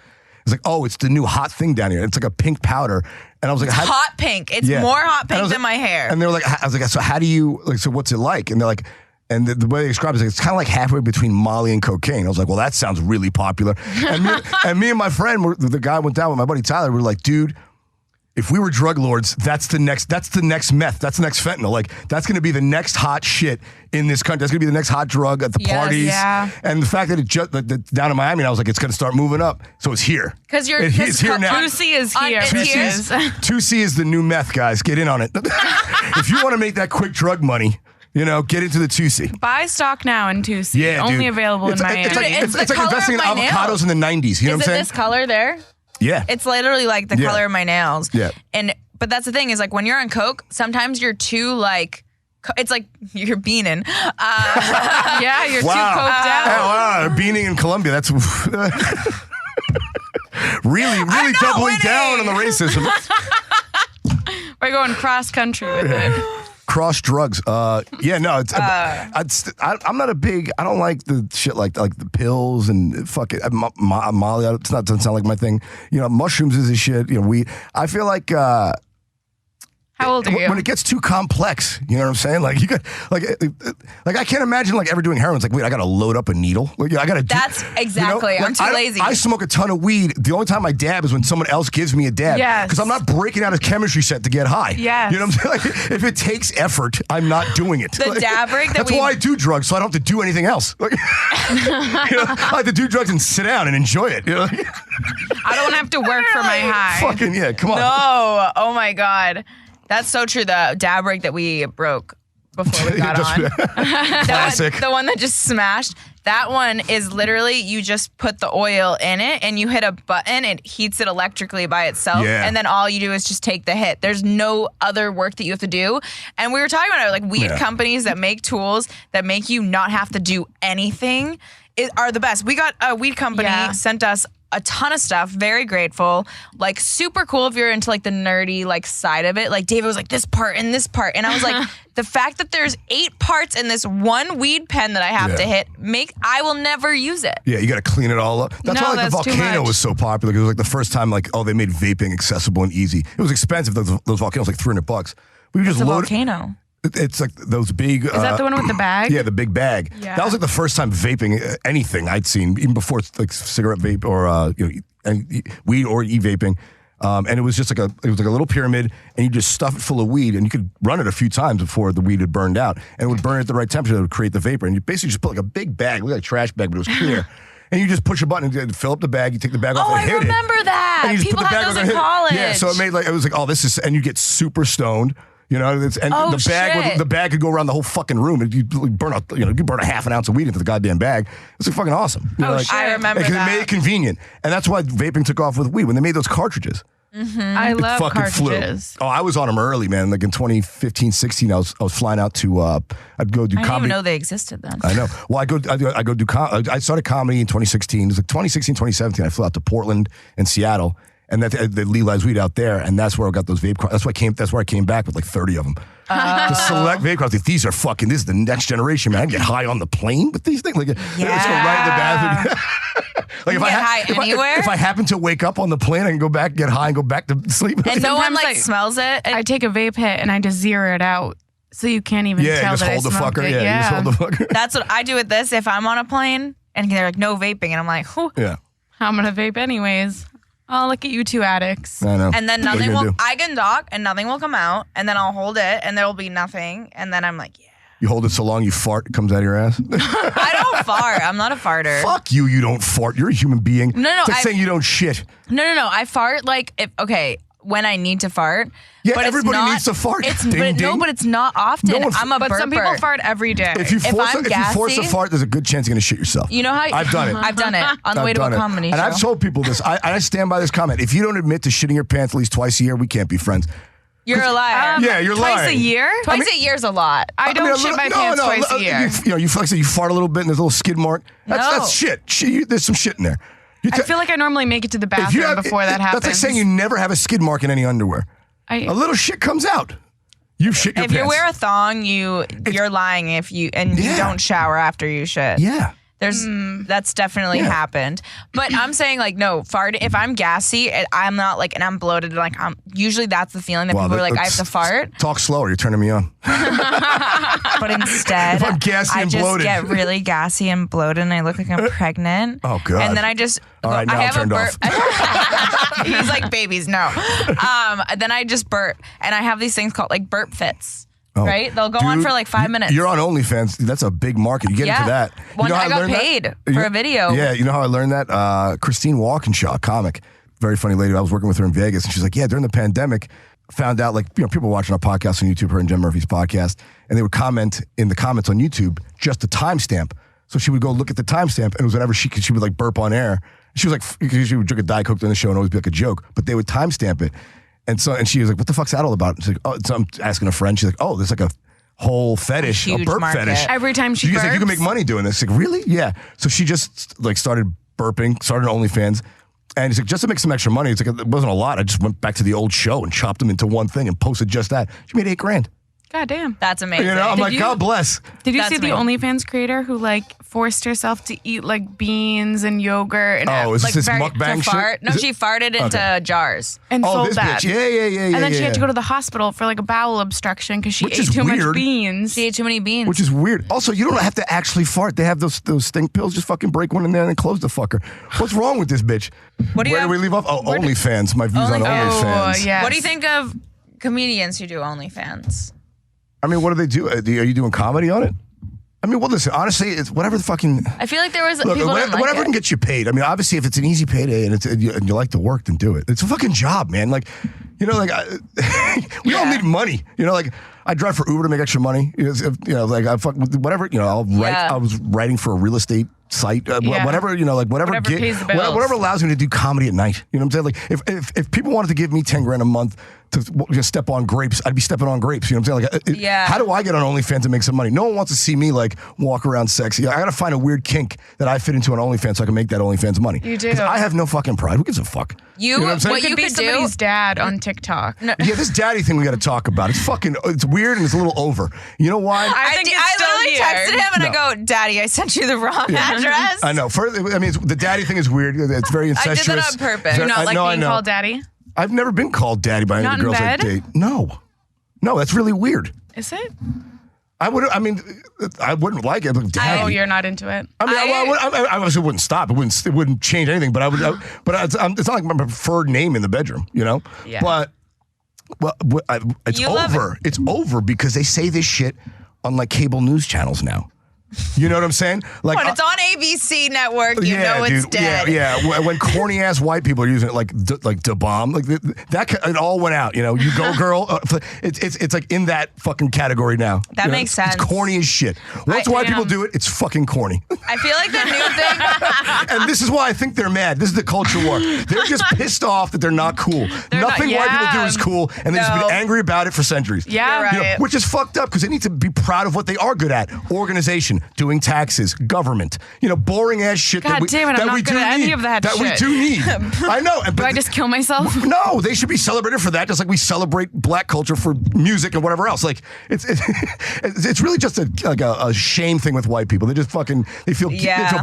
Speaker 4: It's like, oh, it's the new hot thing down here. It's like a pink powder. And I was like,
Speaker 3: hot pink. It's more hot pink than my hair.
Speaker 4: And they were like, I was like, so how do you, like, so what's it like? And they're like, and the way they describe it is like, it's kind of like halfway between Molly and cocaine. I was like, well, that sounds really popular. And me and my friend, the guy went down with my buddy Tyler, we were like, dude, if we were drug lords, that's the next meth. That's the next fentanyl. Like, that's going to be the next hot shit in this country. That's going to be the next hot drug at the parties.
Speaker 5: Yeah.
Speaker 4: And the fact that it just down in Miami, I was like, it's going to start moving up. So it's here.
Speaker 2: Because
Speaker 4: it's here now.
Speaker 5: 2C is here.
Speaker 4: 2C is the new meth, guys. Get in on it. If you want to make that quick drug money, get into the 2C.
Speaker 5: Buy stock now in 2C.
Speaker 4: Yeah,
Speaker 5: Only
Speaker 4: dude.
Speaker 5: available in Miami.
Speaker 4: It's like investing in avocados in the 90s. You know what I'm
Speaker 3: Is it
Speaker 4: saying?
Speaker 3: this color there?
Speaker 4: Yeah.
Speaker 3: It's literally like the color of my nails.
Speaker 4: Yeah.
Speaker 3: But that's the thing is like when you're on coke, sometimes you're too like, it's like you're beaning.
Speaker 5: Yeah, you're too coked out.
Speaker 4: Wow, beaning in Colombia. That's really doubling down on the racism.
Speaker 5: We're going cross country with it.
Speaker 4: Cross drugs. I'm not a big. I don't like the shit like the pills and fuck it. Molly. It doesn't sound like my thing. Mushrooms is a shit. Weed. I feel like.
Speaker 5: How old are you?
Speaker 4: When it gets too complex, you know what I'm saying? Like you got like I can't imagine like ever doing heroin. It's like, wait, I got to load up a needle. Like I got to.
Speaker 3: That's exactly. I'm too lazy.
Speaker 4: I smoke a ton of weed. The only time I dab is when someone else gives me a dab.
Speaker 5: Yes.
Speaker 4: Because I'm not breaking out a chemistrry set to get high.
Speaker 5: Yes.
Speaker 4: You know what I'm saying? Like, if it takes effort, I'm not doing it.
Speaker 3: The dab break
Speaker 4: That's why I do drugs, so I don't have to do anything else. Like, I like to do drugs and sit down and enjoy it.
Speaker 5: I don't have to work for my high.
Speaker 4: Fucking yeah, come on.
Speaker 3: No. Oh my God. That's so true. The dab break that we broke before we got on.
Speaker 4: Classic.
Speaker 3: The one that just smashed. That one is literally you just put the oil in it and you hit a button. It heats it electrically by itself.
Speaker 4: Yeah.
Speaker 3: And then all you do is just take the hit. There's no other work that you have to do. And we were talking about it, like weed companies that make tools that make you not have to do anything are the best. We got a weed company sent us a ton of stuff. Very grateful. Like super cool if you're into like the nerdy like side of it. Like David was like this part and this part. And I was like, the fact that there's 8 parts in this one weed pen that I have to hit, I will never use it.
Speaker 4: Yeah, you got to clean it all up. That's why like the Volcano was so popular, because it was like the first time like, they made vaping accessible and easy. It was expensive. Those Volcanoes like $300. We just load
Speaker 3: Volcano.
Speaker 4: It's like those big.
Speaker 5: Is that the one with the bag?
Speaker 4: Yeah, the big bag.
Speaker 5: Yeah.
Speaker 4: That was like the first time vaping anything I'd seen, even before like cigarette vape or weed or e-vaping. And it was just like a little pyramid, and you just stuff it full of weed, and you could run it a few times before the weed had burned out, and it would burn at the right temperature that would create the vapor. And you basically just put like a big bag, look like a trash bag, but it was clear. And you just push a button and fill up the bag. You take the bag off and hit it.
Speaker 3: Oh, I remember that.
Speaker 4: And you just
Speaker 3: People
Speaker 4: put the
Speaker 3: had
Speaker 4: bag
Speaker 3: those
Speaker 4: on
Speaker 3: in
Speaker 4: and hit it.
Speaker 3: college.
Speaker 4: Yeah, so it was like, this is, and you get super stoned. The bag
Speaker 3: shit.
Speaker 4: the bag could go around the whole fucking room, and you burn a half an ounce of weed into the goddamn bag. It's like fucking awesome.
Speaker 3: I remember that.
Speaker 4: It made it convenient, and that's why vaping took off with weed when they made those cartridges.
Speaker 5: Mm-hmm. I love
Speaker 4: fucking
Speaker 5: cartridges.
Speaker 4: Flew. Oh, I was on them early, man. Like in 2015, 16, I was flying out to. I'd go do comedy.
Speaker 3: I didn't even know they existed then.
Speaker 4: I know. Well, I started comedy in 2016. It was like 2016, 2017. I flew out to Portland and Seattle. And they legalized weed out there, and that's where I got those vape cards. That's where I came back with like 30 of them. The select vape cards. Like, these are fucking. This is the next generation, man. I can get high on the plane with these things. Like, let's go right in the bathroom. Like if I happen to wake up on the plane, I can go back, get high, and go back to sleep.
Speaker 3: And no one smells it.
Speaker 5: I take a vape hit and I just zero it out, so you can't even tell that I smoked it.
Speaker 4: Yeah, you just hold the fucker.
Speaker 3: That's what I do with this. If I'm on a plane and they're like, no vaping, and I'm like, whew.
Speaker 4: Yeah.
Speaker 5: I'm gonna vape anyways. Oh, look at you two addicts.
Speaker 4: I know.
Speaker 3: And then nothing will, I can talk and nothing will come out, and then I'll hold it and there will be nothing, and then I'm like, yeah.
Speaker 4: You hold it so long you fart, it comes out of your ass?
Speaker 3: I don't fart. I'm not a farter.
Speaker 4: Fuck you, you don't fart. You're a human being.
Speaker 3: No.
Speaker 4: It's like saying you don't shit.
Speaker 3: No. I fart like, when I need to fart.
Speaker 4: Yeah,
Speaker 3: but
Speaker 4: everybody needs to fart.
Speaker 3: But it's not often. I'm a burper.
Speaker 5: But some people fart every day.
Speaker 4: If you force a fart, there's a good chance you're going to shit yourself.
Speaker 3: You know how?
Speaker 4: I've done it.
Speaker 3: I've done it on the way to a comedy show.
Speaker 4: And I've told people this. I stand by this comment. If you don't admit to shitting your pants at least twice a year, we can't be friends.
Speaker 3: You're a liar.
Speaker 4: Yeah, you're lying.
Speaker 5: Twice a year?
Speaker 3: Twice a year's a lot.
Speaker 5: I don't shit my pants twice a year.
Speaker 4: You fart a little bit and there's a little skid mark. That's shit. There's some shit in there.
Speaker 5: I feel like I normally make it to the bathroom before that happens.
Speaker 4: That's like saying you never have a skid mark in any underwear. A little shit comes out. You shit your pants.
Speaker 3: If you wear a thong, you're lying if you don't shower after you shit.
Speaker 4: Yeah.
Speaker 3: That's definitely happened. But I'm saying like, no, fart. If I'm gassy, I'm not like, and I'm bloated, like usually that's the feeling that people are like, I have to fart.
Speaker 4: Talk slower. You're turning me on.
Speaker 3: But instead,
Speaker 4: if I'm gassy and bloated,
Speaker 3: I just get really gassy and bloated, and I look like I'm pregnant.
Speaker 4: Oh God.
Speaker 3: And then I just,
Speaker 4: all right, now I'm turned off.
Speaker 3: He's like, babies, no. Then I just burp, and I have these things called like burp fits. Right? They'll go on for like 5 minutes.
Speaker 4: You're on OnlyFans. That's a big market. You get into that.
Speaker 3: Well, I got paid for a video.
Speaker 4: Yeah, you know how I learned that? Christine Walkinshaw, comic, very funny lady. I was working with her in Vegas, and she's like, yeah, during the pandemic, found out like, people watching our podcast on YouTube, her and Jen Murphy's podcast, and they would comment in the comments on YouTube just the timestamp. So she would go look at the timestamp, and it was whenever she would like burp on air. She was like, because she would drink a Diet Coke during the show and always be like a joke, but they would timestamp it. And she was like, what the fuck's that all about? She's like, oh, so I'm asking a friend. She's like, oh, there's like a whole fetish, a burp fetish.
Speaker 5: Every time she burps.
Speaker 4: She's like, you can make money doing this. Like, really? Yeah. So she just like started burping, started OnlyFans. And he's like, just to make some extra money. It's like, it wasn't a lot. I just went back to the old show and chopped them into one thing and posted just that. She made $8,000.
Speaker 5: God damn.
Speaker 3: That's amazing.
Speaker 4: I'm like, God bless.
Speaker 5: Did you see the OnlyFans creator who like forced herself to eat like beans and yogurt and
Speaker 4: is
Speaker 5: like
Speaker 4: this mukbang shit?
Speaker 3: No, she farted into jars.
Speaker 5: and sold
Speaker 4: this
Speaker 5: that.
Speaker 4: bitch. Yeah.
Speaker 5: And then she had to go to the hospital for like a bowel obstruction because she ate too much beans.
Speaker 3: She ate too many beans.
Speaker 4: Which is weird. Also, you don't have to actually fart. They have those stink pills. Just fucking break one in there and then close the fucker. What's wrong with this bitch? Where do we leave off? Oh, OnlyFans. My views on OnlyFans.
Speaker 5: Yes.
Speaker 3: What do you think of comedians who do OnlyFans?
Speaker 4: I mean, what do they do? Are you doing comedy on it? I mean, well, listen, honestly, it's whatever the fucking...
Speaker 3: I feel like there was... people
Speaker 4: whatever can get you paid. I mean, obviously, if it's an easy payday and you like to work, then do it. It's a fucking job, man. Like, we all need money. Like, I drive for Uber to make extra money. Like, I fuck whatever, I'll write. I was writing for a real estate site, whatever, whatever
Speaker 5: pays the bills.
Speaker 4: whatever allows me to do comedy at night. You know what I'm saying? Like, if people wanted to give me $10,000 a month to just step on grapes, I'd be stepping on grapes. You know what I'm saying? Like, how do I get on OnlyFans and make some money? No one wants to see me like walk around sexy. I got to find a weird kink that I fit into on OnlyFans so I can make that OnlyFans money.
Speaker 5: You do.
Speaker 4: 'Cause I have no fucking pride. Who gives a fuck?
Speaker 3: You know what I'm saying?
Speaker 5: What you could be somebody's dad on TikTok.
Speaker 4: Yeah, this daddy thing we got to talk about. It's weird and it's a little over. You know why?
Speaker 3: I literally texted him and I go, Daddy, I sent you the wrong address.
Speaker 4: I know. The daddy thing is weird. It's very incestuous.
Speaker 3: I did that on purpose.
Speaker 5: You're not like being called daddy?
Speaker 4: I've never been called daddy by any of the girls I date. No, that's really weird.
Speaker 5: Is it?
Speaker 4: I wouldn't like it. But daddy.
Speaker 5: You're not into it.
Speaker 4: I obviously wouldn't stop. It wouldn't change anything. But it's not like my preferred name in the bedroom. Yeah. But it's over. It's over because they say this shit on like cable news channels now. You know what I'm saying? Like
Speaker 3: when it's on ABC network, you know it's dead.
Speaker 4: Yeah. When corny ass white people are using it like da bomb, like that, it all went out. You go girl. It's like in that fucking category now.
Speaker 3: That makes sense.
Speaker 4: It's corny as shit. Once white people do it, it's fucking corny.
Speaker 3: I feel like the new thing.
Speaker 4: And this is why I think they're mad. This is the culture war. They're just pissed off that they're not cool. Nothing white people do is cool, and they've just been angry about it for centuries.
Speaker 5: Yeah,
Speaker 3: right.
Speaker 4: Which is fucked up because they need to be proud of what they are good at: organization, doing taxes, government, boring ass shit
Speaker 5: God damn it, I'm not good at any of that shit.
Speaker 4: We do need. I know.
Speaker 5: Do I just kill myself?
Speaker 4: No, they should be celebrated for that, just like we celebrate black culture for music and whatever else. Like it's really just a shame thing with white people. They just they feel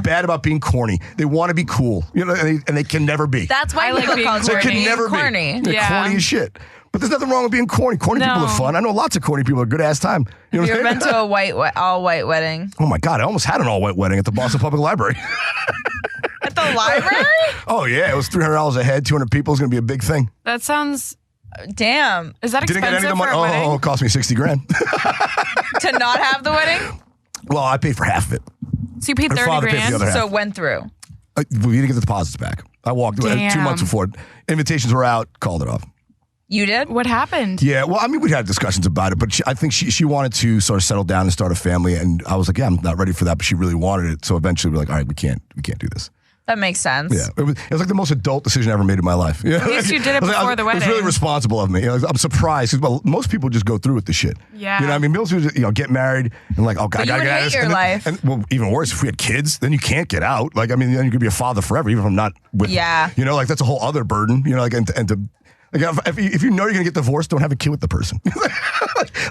Speaker 4: bad about being corny. They want to be cool, and they can never be.
Speaker 3: That's why
Speaker 5: I
Speaker 3: people call
Speaker 4: They can never
Speaker 3: corny.
Speaker 4: be. They're corny as shit. But there's nothing wrong with being corny. Corny people are fun. I know lots of corny people are a good ass time.
Speaker 3: Have you ever been to a all-white wedding?
Speaker 4: Oh my God, I almost had an all-white wedding at the Boston Public Library.
Speaker 3: At the library?
Speaker 4: Oh yeah, it was $300 a head, 200 people. It's going to be a big thing.
Speaker 5: That sounds...
Speaker 3: Damn.
Speaker 5: Is that expensive
Speaker 4: Didn't get any of the money.
Speaker 5: for a wedding?
Speaker 4: It cost me $60,000.
Speaker 3: To not have the wedding?
Speaker 4: Well, I paid for half of it.
Speaker 5: So you paid
Speaker 4: Her father paid for the
Speaker 5: $30,000?
Speaker 4: other half.
Speaker 3: So it went through.
Speaker 4: We didn't get the deposits back. I walked 2 months before. Invitations were out. Called it off.
Speaker 3: You did?
Speaker 5: What happened?
Speaker 4: Yeah, well, I mean, we had discussions about it, but I think she wanted to sort of settle down and start a family, and I was like, yeah, I'm not ready for that, but she really wanted it, so eventually we're like, all right, we can't do this.
Speaker 3: That makes sense.
Speaker 4: Yeah, it was like the most adult decision I ever made in my life.
Speaker 5: At least you did it before the wedding.
Speaker 4: It was really responsible of me. I'm surprised because most people just go through with the shit.
Speaker 5: Yeah.
Speaker 4: You know what I mean? Most people just, get married and like, oh God,
Speaker 3: But you would hate your life.
Speaker 4: And well, even worse, if we had kids, then you can't get out. Like, I mean, then you could be a father forever, even if I'm not with.
Speaker 3: Yeah.
Speaker 4: Like that's a whole other burden. Like if you know you're gonna get divorced, don't have a kid with the person.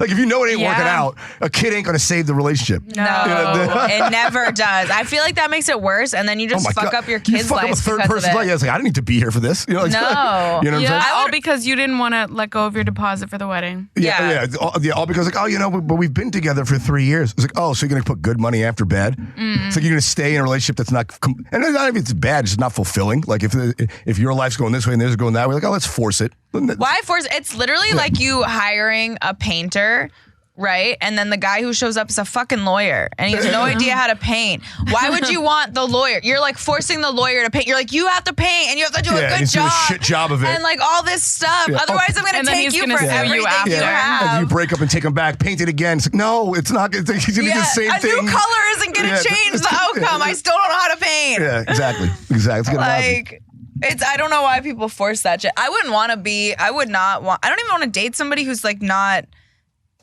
Speaker 4: like Like if you know it ain't
Speaker 5: Yeah.
Speaker 4: working out, a kid ain't gonna save the relationship.
Speaker 3: No, it never does. I feel like that makes it worse, and then you just
Speaker 4: Oh my
Speaker 3: fuck
Speaker 4: God.
Speaker 3: up your
Speaker 4: You
Speaker 3: kids'
Speaker 4: fuck up a
Speaker 3: lives
Speaker 4: third
Speaker 3: because
Speaker 4: person's
Speaker 3: of
Speaker 4: life.
Speaker 3: it.
Speaker 4: Yeah, it's like I didn't need to be here for this. You know, like,
Speaker 3: No.
Speaker 4: you know what I'm
Speaker 5: Yeah,
Speaker 4: saying?
Speaker 5: all because you didn't want to let go of your deposit for the wedding.
Speaker 3: Yeah.
Speaker 4: All because like, oh, you know, but we've been together for 3 years. It's like, oh, so you're gonna put good money after bad? It's like you're gonna stay in a relationship that's not, and not even it's bad, it's just not fulfilling. Like if your life's going this way and theirs is going that way, like, oh, let's force it.
Speaker 3: Why force? It's literally like you hiring a painter, right? And then the guy who shows up is a fucking lawyer and he has no idea how to paint. Why would you want the lawyer? You're like forcing the lawyer to paint. You're like, you have to paint and you have to do a good
Speaker 4: he's doing
Speaker 3: job.
Speaker 4: a shit job of it.
Speaker 3: And like all this stuff.
Speaker 4: Yeah.
Speaker 3: Otherwise, I'm going
Speaker 5: And
Speaker 3: to
Speaker 5: then
Speaker 3: take
Speaker 5: he's
Speaker 3: you
Speaker 5: gonna
Speaker 3: for
Speaker 5: sue you
Speaker 3: everything
Speaker 5: after.
Speaker 3: you
Speaker 4: And
Speaker 3: have.
Speaker 4: you break up and take them back, paint it again. It's like, no, it's not. He's gonna do the same
Speaker 3: a
Speaker 4: thing.
Speaker 3: new color isn't going to change the outcome. I still don't know how to paint.
Speaker 4: Yeah, exactly. It's gonna happen.
Speaker 3: Like, I don't know why people force that shit. I don't even want to date somebody who's like not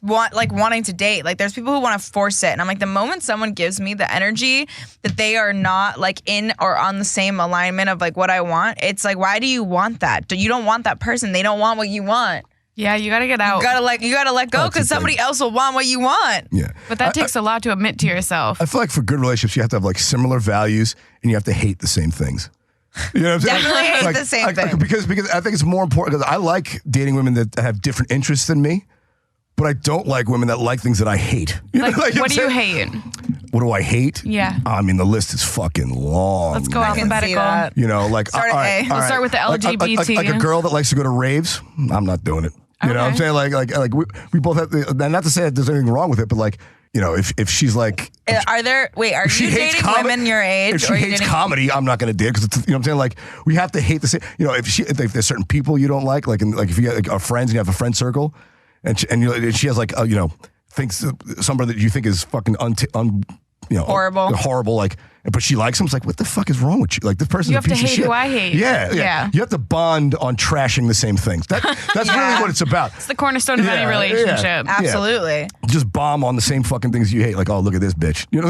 Speaker 3: wanting to date. Like there's people who want to force it. And I'm like, the moment someone gives me the energy that they are not like in or on the same alignment of like what I want, it's like, why do you want that? You don't want that person. They don't want what you want.
Speaker 5: Yeah, you got to get out.
Speaker 3: You gotta let go
Speaker 4: That's the
Speaker 3: because somebody
Speaker 4: thing.
Speaker 3: else will want what you want.
Speaker 4: Yeah.
Speaker 5: But that takes a lot to admit to yourself.
Speaker 4: I feel like for good relationships, you have to have like similar values and you have to hate the same things. You know what I'm saying?
Speaker 3: Definitely hate the same thing.
Speaker 4: Because I think it's more important because I like dating women that have different interests than me, but I don't like women that like things that I hate. You know,
Speaker 5: Like,
Speaker 4: you know
Speaker 5: what do you
Speaker 4: I'm
Speaker 5: hate?
Speaker 4: saying? What do I hate?
Speaker 5: Yeah.
Speaker 4: I mean, the list is fucking long.
Speaker 5: Let's go
Speaker 3: I can see
Speaker 5: alphabetical.
Speaker 3: that.
Speaker 4: You know, like
Speaker 3: Start at
Speaker 4: all right,
Speaker 3: A.
Speaker 4: all
Speaker 3: We'll
Speaker 4: right.
Speaker 5: start with the LGBT.
Speaker 4: Like a girl that likes to go to raves. I'm not doing it. You know what I'm saying? Like we both have. Not to say that there's anything wrong with it, but like you know, if she's like,
Speaker 3: Are
Speaker 4: she
Speaker 3: you
Speaker 4: hates
Speaker 3: dating
Speaker 4: comedy-
Speaker 3: women your age?
Speaker 4: If she
Speaker 3: or are you
Speaker 4: hates
Speaker 3: dating-
Speaker 4: comedy, I'm not going to date because you know what I'm saying. Like we have to hate the same. You know, if there's certain people you don't like if you get like friends and you have a friend circle, and she has like you know thinks somebody that you think is fucking horrible like. But she likes him. It's like, what the fuck is wrong with you? Like, this person's
Speaker 5: You
Speaker 4: a
Speaker 5: have to
Speaker 4: piece of
Speaker 5: hate
Speaker 4: shit.
Speaker 5: who I hate.
Speaker 4: Yeah. You have to bond on trashing the same things. That's really what it's about.
Speaker 5: It's the cornerstone of any
Speaker 4: Yeah,
Speaker 5: relationship.
Speaker 4: yeah.
Speaker 3: Absolutely.
Speaker 4: Just bomb on the same fucking things you hate. Like, oh, look at this bitch. You know,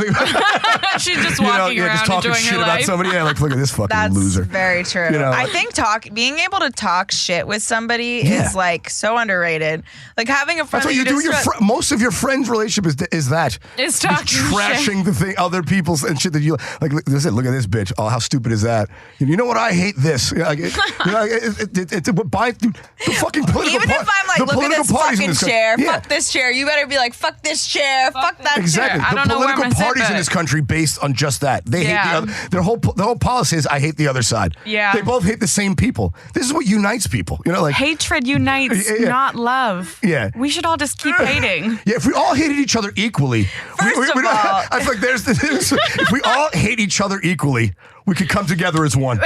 Speaker 5: She's just walking around
Speaker 4: just talking
Speaker 5: enjoying
Speaker 4: shit
Speaker 5: her
Speaker 4: about
Speaker 5: life.
Speaker 4: somebody. Yeah, like, look at this fucking
Speaker 3: That's
Speaker 4: loser.
Speaker 3: very true.
Speaker 4: You know,
Speaker 3: I
Speaker 4: like-
Speaker 3: think being able to talk shit with somebody
Speaker 4: Yeah.
Speaker 3: is like so underrated. Like having a friend.
Speaker 4: That's what you do with your most of your friends' relationship is that.
Speaker 5: Is talking
Speaker 4: trashing the thing, other people's and shit that you like. Listen, look at this bitch. Oh, how stupid is that? You know what? I hate this. It's the fucking political.
Speaker 3: Even if I'm like,
Speaker 4: the
Speaker 3: look at
Speaker 4: political
Speaker 3: this
Speaker 4: parties in
Speaker 3: fucking
Speaker 4: this
Speaker 3: chair,
Speaker 4: country.
Speaker 3: fuck this chair. You better be like, fuck this chair, fuck that
Speaker 4: Exactly.
Speaker 3: chair.
Speaker 5: I
Speaker 4: The
Speaker 5: don't know where I'm
Speaker 4: political
Speaker 5: gonna sit,
Speaker 4: parties in
Speaker 5: but-
Speaker 4: this country based on just that. They hate
Speaker 5: Yeah.
Speaker 4: the other. Their whole policy is I hate the other side.
Speaker 5: Yeah.
Speaker 4: They both hate the same people. This is what unites people. You know, like
Speaker 5: Hatred unites,
Speaker 4: Yeah.
Speaker 5: not love.
Speaker 4: Yeah.
Speaker 5: We should all just keep hating.
Speaker 4: yeah, if we all hated each other equally,
Speaker 3: First of all-
Speaker 4: I feel like there's if we all hate each other equally, we could come together as one.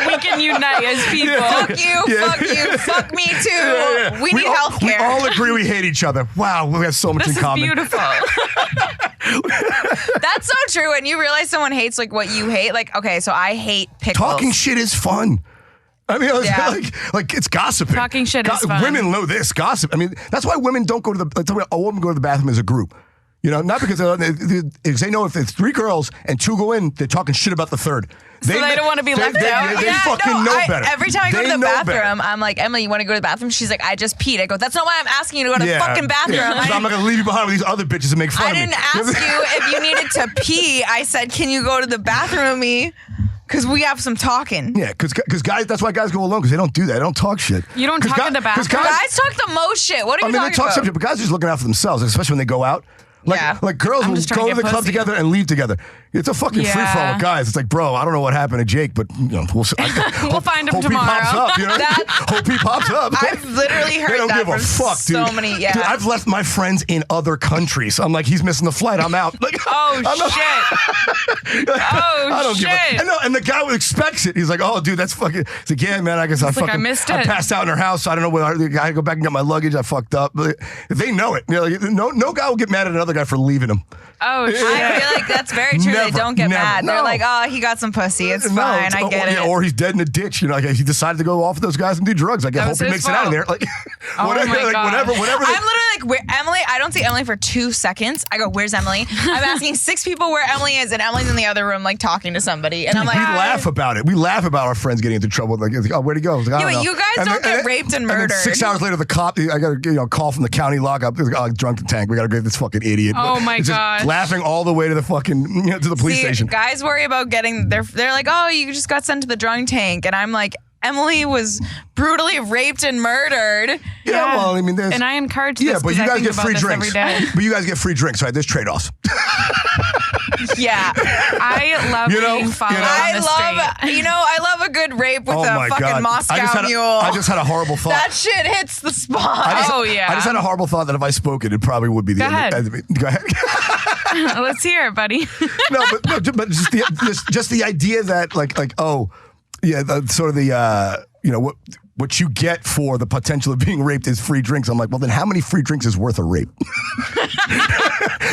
Speaker 5: We can unite as people.
Speaker 3: Fuck you,
Speaker 4: Yeah.
Speaker 3: fuck you, fuck me too.
Speaker 4: Yeah.
Speaker 3: We need
Speaker 4: all,
Speaker 3: healthcare.
Speaker 4: We all agree we hate each other. Wow, we have so much
Speaker 5: This
Speaker 4: in
Speaker 5: is
Speaker 4: common.
Speaker 5: beautiful.
Speaker 3: That's so true. When you realize someone hates like what you hate, like, okay, so I hate pickles.
Speaker 4: Talking shit is fun. I mean,
Speaker 3: Yeah.
Speaker 4: like it's gossiping.
Speaker 5: Talking shit is fun.
Speaker 4: Women know this gossip. I mean, that's why women don't go to a woman go to the bathroom as a group. You know, not because they know if it's 3 girls and 2 go in, they're talking shit about the third.
Speaker 5: they don't wanna be left out?
Speaker 4: They fucking know better.
Speaker 3: Every time I go
Speaker 4: They
Speaker 3: to the
Speaker 4: know better.
Speaker 3: bathroom, I'm like, Emily, you want to go to the bathroom? She's like, I just peed. I go, that's not why I'm asking you to go to the fucking bathroom.
Speaker 4: Yeah, 'cause I'm not gonna leave you behind with these other bitches and make fun
Speaker 3: I
Speaker 4: of me.
Speaker 3: didn't ask you if you needed to pee. I said, can you go to the bathroom with me? Because we have some talking.
Speaker 4: Yeah, because guys, that's why guys go alone because they don't do that. They don't talk shit.
Speaker 5: You don't
Speaker 4: 'Cause
Speaker 5: talk in the
Speaker 4: 'cause
Speaker 5: bathroom?
Speaker 3: Guys talk the most shit. What are you
Speaker 4: they
Speaker 3: talking
Speaker 4: talk
Speaker 3: about?
Speaker 4: shit, but guys are just looking out for themselves, especially when they go out. Like girls
Speaker 5: I'm
Speaker 4: will
Speaker 5: just trying
Speaker 4: go
Speaker 5: to
Speaker 4: to the
Speaker 5: get
Speaker 4: club
Speaker 5: pussy.
Speaker 4: together and leave together. It's a fucking
Speaker 5: Yeah.
Speaker 4: free for all with guys. It's like, bro, I don't know what happened to Jake, but you know, we'll
Speaker 5: find him
Speaker 4: hope
Speaker 5: tomorrow.
Speaker 4: He pops up, you know? Hope he pops up.
Speaker 3: I've literally heard
Speaker 4: they don't
Speaker 3: that
Speaker 4: give a
Speaker 3: from
Speaker 4: fuck, dude.
Speaker 3: so many. Yeah.
Speaker 4: Dude, I've left my friends in other countries. I'm like, he's missing the flight. I'm out. Like,
Speaker 5: Oh,
Speaker 4: I'm not-
Speaker 5: shit. Oh,
Speaker 4: I don't
Speaker 5: shit.
Speaker 4: give a. And, no, and the guy expects it. He's like, "Oh, dude, that's fucking." He's like, "Yeah, man, I guess I
Speaker 5: like,
Speaker 4: fucking
Speaker 5: I missed
Speaker 4: I
Speaker 5: it.
Speaker 4: passed out in her house. So I don't know whether I had to go back and get my luggage. I fucked up." But they know it. You know, like, no guy will get mad at another guy for leaving him.
Speaker 5: Oh, shit.
Speaker 3: I feel like that's very true.
Speaker 4: Never,
Speaker 3: they don't get
Speaker 4: never.
Speaker 3: mad. They're
Speaker 4: No.
Speaker 3: like, oh, he got some pussy. It's fine. I get it.
Speaker 4: Or he's dead in a ditch. You know, like he decided to go off with those guys and do drugs. I guess
Speaker 5: That
Speaker 4: hope
Speaker 5: was
Speaker 4: he
Speaker 5: his
Speaker 4: makes it out of
Speaker 5: fault.
Speaker 4: there. Like,
Speaker 5: Oh
Speaker 4: whatever,
Speaker 5: my
Speaker 4: like
Speaker 5: God.
Speaker 4: whatever.
Speaker 3: I'm literally like, where Emily? I don't see Emily for 2 seconds. I go, where's Emily? I'm asking 6 people where Emily is, and Emily's in the other room, like talking to somebody. And I'm like,
Speaker 4: we laugh about it. We laugh about our friends getting into trouble. Like, oh, where'd he go? I was like, I don't know.
Speaker 3: You guys don't get raped and murdered.
Speaker 4: then 6 hours later, the cop, I got a call from the county lockup. Drunk the tank. We got to get this fucking idiot.
Speaker 5: Oh my
Speaker 4: gosh. Laughing all the way to the fucking to the police station.
Speaker 3: Guys worry about getting. They're like, oh, you just got sent to the drunk tank, and I'm like, Emily was brutally raped and murdered.
Speaker 4: Yeah, well, I mean,
Speaker 5: and I encourage this.
Speaker 4: Yeah, but you guys get free drinks.
Speaker 5: Every day.
Speaker 4: But you guys get free drinks, right? There's trade-offs.
Speaker 3: Yeah,
Speaker 5: I love being followed on the street.
Speaker 3: I love a good rape with a fucking Moscow mule.
Speaker 4: I just had a horrible thought.
Speaker 3: That shit hits the spot.
Speaker 5: Yeah.
Speaker 4: I just had a horrible thought that if I spoke it probably would be the end. Go ahead.
Speaker 5: Let's hear it, buddy.
Speaker 4: but just the idea that sort of the what you get for the potential of being raped is free drinks. I'm like, well, then how many free drinks is worth a rape?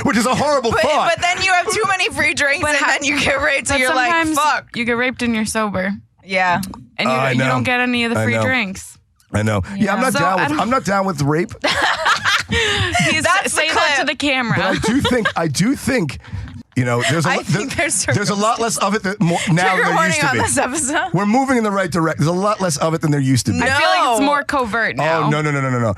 Speaker 4: Which is a horrible thought.
Speaker 3: But then you have too many free drinks and then you get raped, so you're like, fuck.
Speaker 5: You get raped and you're sober.
Speaker 3: Yeah.
Speaker 5: And you don't get any of the free drinks.
Speaker 4: I know. Yeah, I'm not down with rape.
Speaker 5: Say that to the camera.
Speaker 4: But I do think there's a lot less of it now than there used to be.
Speaker 3: On this episode.
Speaker 4: We're moving in the right direction. There's a lot less of it than there used to be.
Speaker 5: I feel like it's more covert now.
Speaker 4: Oh, no. No.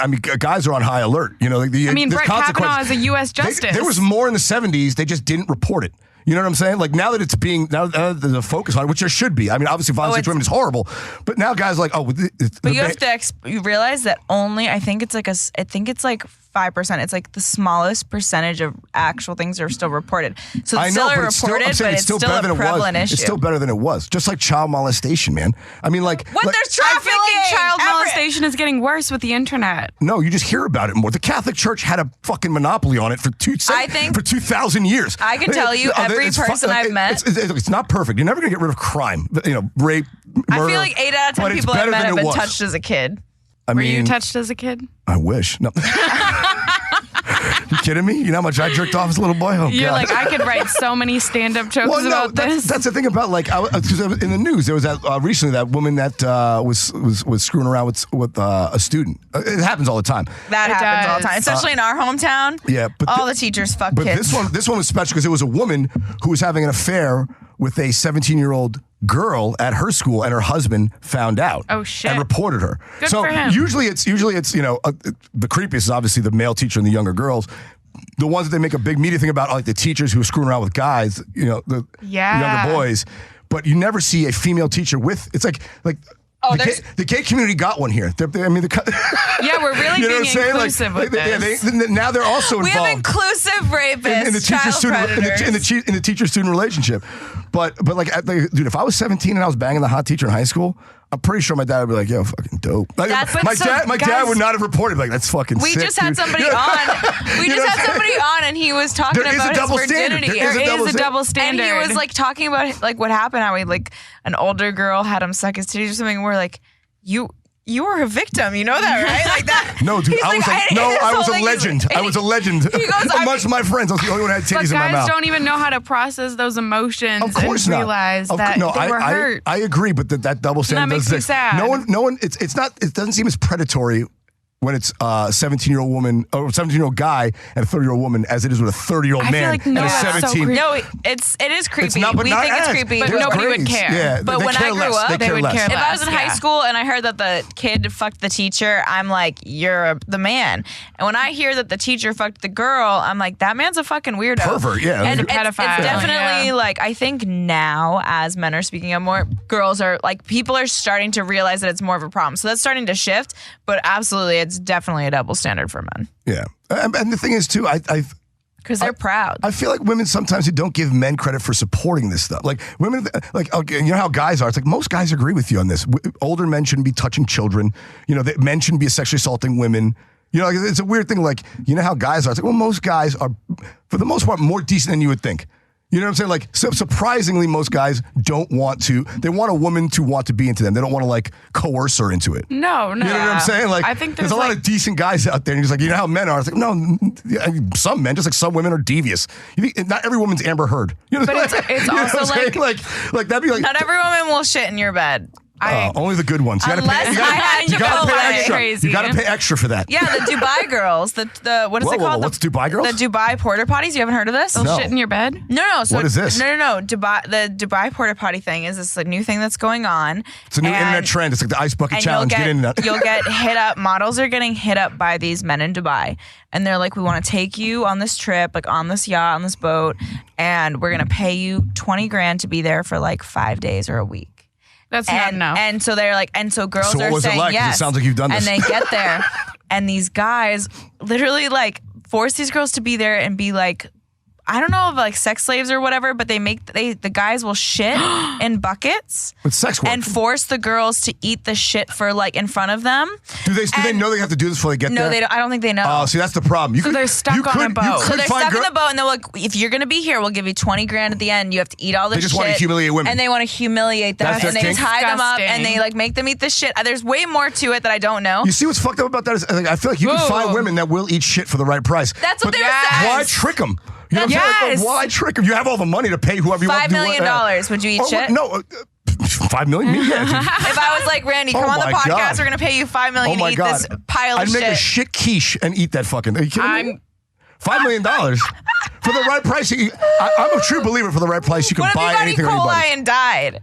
Speaker 4: I mean, guys are on high alert.
Speaker 5: Brett Kavanaugh is a U.S. justice.
Speaker 4: There was more in the 70s. They just didn't report it. You know what I'm saying? Like now that there's a focus on it, which there should be. I mean, obviously violence against women is horrible, but now guys are like, but
Speaker 3: you have to you realize that only I think it's like 5%. It's like the smallest percentage of actual things are still reported. So it's still reported, but it's still a prevalent issue.
Speaker 4: It's still better than it was. Just like child molestation, man. I mean,
Speaker 3: there's trafficking.
Speaker 5: I feel like child molestation is getting worse with the internet.
Speaker 4: No, you just hear about it more. The Catholic Church had a fucking monopoly on it for 2,000 years.
Speaker 3: I can tell you, every person I've met,
Speaker 4: it's not perfect. You're never gonna get rid of crime. Rape, murder.
Speaker 3: I feel like 8 out of 10 people I've met have been touched as a kid.
Speaker 5: Were you touched as a kid?
Speaker 4: I wish. No. You kidding me? You know how much I jerked off as a little boy? Oh,
Speaker 5: You're
Speaker 4: God.
Speaker 5: like, I could write so many stand-up jokes about this.
Speaker 4: That's the thing about because in the news there was that recently that woman that was screwing around with a student. It happens all the time.
Speaker 3: That happens all the time, especially in our hometown.
Speaker 4: Yeah, but
Speaker 3: all the teachers fuck kids.
Speaker 4: But this one was special because it was a woman who was having an affair with a 17-year-old girl at her school, and her husband found out.
Speaker 5: Oh shit!
Speaker 4: And reported her.
Speaker 5: Good for him.
Speaker 4: Usually it's the creepiest is obviously the male teacher and the younger girls. The ones that they make a big media thing about, like the teachers who are screwing around with guys, the younger boys. But you never see a female teacher with. It's like. The gay community got one here.
Speaker 5: Yeah, we're really being inclusive with this.
Speaker 4: Now they're also involved.
Speaker 3: We have inclusive rapists,
Speaker 4: in the teacher-student relationship. But dude, if I was 17 and I was banging the hot teacher in high school, I'm pretty sure my dad would be like, yo, fucking dope. Like, my dad would not have reported, like, that's fucking sick,
Speaker 3: just had somebody on. We just had somebody on, and he was talking about his virginity.
Speaker 5: There is a double standard.
Speaker 3: And he was like talking about like what happened, how an older girl had him suck his titties or something. We're like, you were a victim, you know that, right? Like that.
Speaker 4: No, dude, I was a legend. I was a legend.
Speaker 3: He goes,
Speaker 4: amongst my friends, I was the only one who had titties in my mouth.
Speaker 5: But guys don't even know how to process those emotions
Speaker 4: of course
Speaker 5: and realize that they were hurt.
Speaker 4: I agree, but that double standard
Speaker 5: makes me sad.
Speaker 4: No one. It's not. It doesn't seem as predatory when it's a 17-year-old woman or 17-year-old guy and a 30-year-old woman as it is with a 30-year-old man and a 17.
Speaker 3: No, it is creepy. We think it's creepy,
Speaker 5: but nobody would care.
Speaker 4: Yeah,
Speaker 3: but when I grew up,
Speaker 5: they would care less.
Speaker 3: If I was in high school and I heard that the kid fucked the teacher, I'm like, you're the man. And when I hear that the teacher fucked the girl, I'm like, that man's a fucking weirdo.
Speaker 4: Pervert, yeah.
Speaker 3: And it's definitely like, I think now as men are speaking up more, girls are like, people are starting to realize that it's more of a problem. So that's starting to shift, but absolutely it's definitely a double standard for men.
Speaker 4: Yeah. And the thing is too,
Speaker 3: because they're proud.
Speaker 4: I feel like women sometimes don't give men credit for supporting this stuff. Like women, you know how guys are. It's like most guys agree with you on this. Older men shouldn't be touching children. That men shouldn't be sexually assaulting women. It's a weird thing. Like, you know how guys are. It's like, well, most guys are, for the most part, more decent than you would think. You know what I'm saying? Like, surprisingly, most guys don't want to. They want a woman to want to be into them. They don't want to like coerce her into it.
Speaker 5: No.
Speaker 4: You know what I'm saying? Like,
Speaker 5: I think
Speaker 4: there's a lot of decent guys out there. And you're just like, you know how men are. It's like, no, some men, just like some women, are devious. Not every woman's Amber Heard.
Speaker 5: But it's also
Speaker 4: like that'd be like,
Speaker 3: not every woman will shit in your bed.
Speaker 4: Only the good ones. You gotta
Speaker 3: Unless
Speaker 4: pay,
Speaker 3: I had to
Speaker 4: you gotta
Speaker 3: go
Speaker 4: pay
Speaker 3: away.
Speaker 4: extra.
Speaker 5: Crazy.
Speaker 4: You gotta pay extra for that.
Speaker 3: Yeah, the Dubai girls. The what is it called?
Speaker 4: What's Dubai girls?
Speaker 3: The Dubai porta potties. You haven't heard of this?
Speaker 5: They'll
Speaker 4: No.
Speaker 5: shit in your bed?
Speaker 3: No. So
Speaker 4: What is this?
Speaker 3: No. The Dubai porta potty thing is this new thing that's going on.
Speaker 4: It's a new
Speaker 3: And-
Speaker 4: internet trend. It's like the ice bucket
Speaker 3: and
Speaker 4: challenge. Get in that.
Speaker 3: you'll get hit up. Models are getting hit up by these men in Dubai, and they're like, "We want to take you on this trip, like on this yacht, on this boat, and we're gonna pay you $20,000 to be there for like 5 days or a week."
Speaker 5: That's not enough.
Speaker 3: And so they're like, and so girls
Speaker 4: So what
Speaker 3: are
Speaker 4: was it
Speaker 3: saying
Speaker 4: like? 'Cause it
Speaker 3: yes.
Speaker 4: sounds like you've done this.
Speaker 3: And they get there, and these guys literally like force these girls to be there and be like, I don't know if like sex slaves or whatever, but the guys will shit in buckets
Speaker 4: It's sex work.
Speaker 3: and force the girls to eat the shit for like in front of them.
Speaker 4: do they know they have to do this before they get there?
Speaker 3: No, they don't. I don't think they know.
Speaker 4: Oh, see, that's the problem.
Speaker 5: So they're stuck
Speaker 4: you
Speaker 5: on a
Speaker 4: could-
Speaker 5: boat.
Speaker 4: you
Speaker 3: So
Speaker 4: could
Speaker 3: they're
Speaker 4: find
Speaker 3: stuck in
Speaker 4: girl-
Speaker 3: the boat, and they're like, "If you're gonna be here, we'll give you $20,000 at the end. You have to eat all this
Speaker 4: They just
Speaker 3: shit."
Speaker 4: wanna humiliate women.
Speaker 3: and they want to humiliate them,
Speaker 4: That's their
Speaker 3: and they
Speaker 4: kink?
Speaker 3: tie them up,
Speaker 5: Disgusting.
Speaker 3: and they like make them eat the shit. There's way more to it that I don't know.
Speaker 4: You see what's fucked up about that is like, I feel like you can
Speaker 5: Whoa.
Speaker 4: find women that will eat shit for the right price.
Speaker 3: That's what
Speaker 4: But
Speaker 3: they were saying.
Speaker 4: Why trick them? You know what I'm saying?
Speaker 3: Yes.
Speaker 4: Like, why trick them? You have all the money to pay whoever you want
Speaker 3: $5
Speaker 4: to do
Speaker 3: million.
Speaker 4: what-
Speaker 3: Would you eat shit?
Speaker 4: No, $5 million? Me? Yeah.
Speaker 3: If I was like, Randy, come
Speaker 4: Oh
Speaker 3: on the
Speaker 4: my
Speaker 3: podcast,
Speaker 4: God.
Speaker 3: we're gonna pay you $5 million
Speaker 4: Oh my
Speaker 3: to eat
Speaker 4: God.
Speaker 3: this pile of
Speaker 4: I'd make a
Speaker 3: shit.
Speaker 4: shit quiche and eat that fucking. Are you kidding me? $5 million for the right price. I'm a true believer. For the right price, you can
Speaker 3: What if
Speaker 4: buy
Speaker 3: you got E.
Speaker 4: anything. or
Speaker 3: coli
Speaker 4: anybody.
Speaker 3: and died?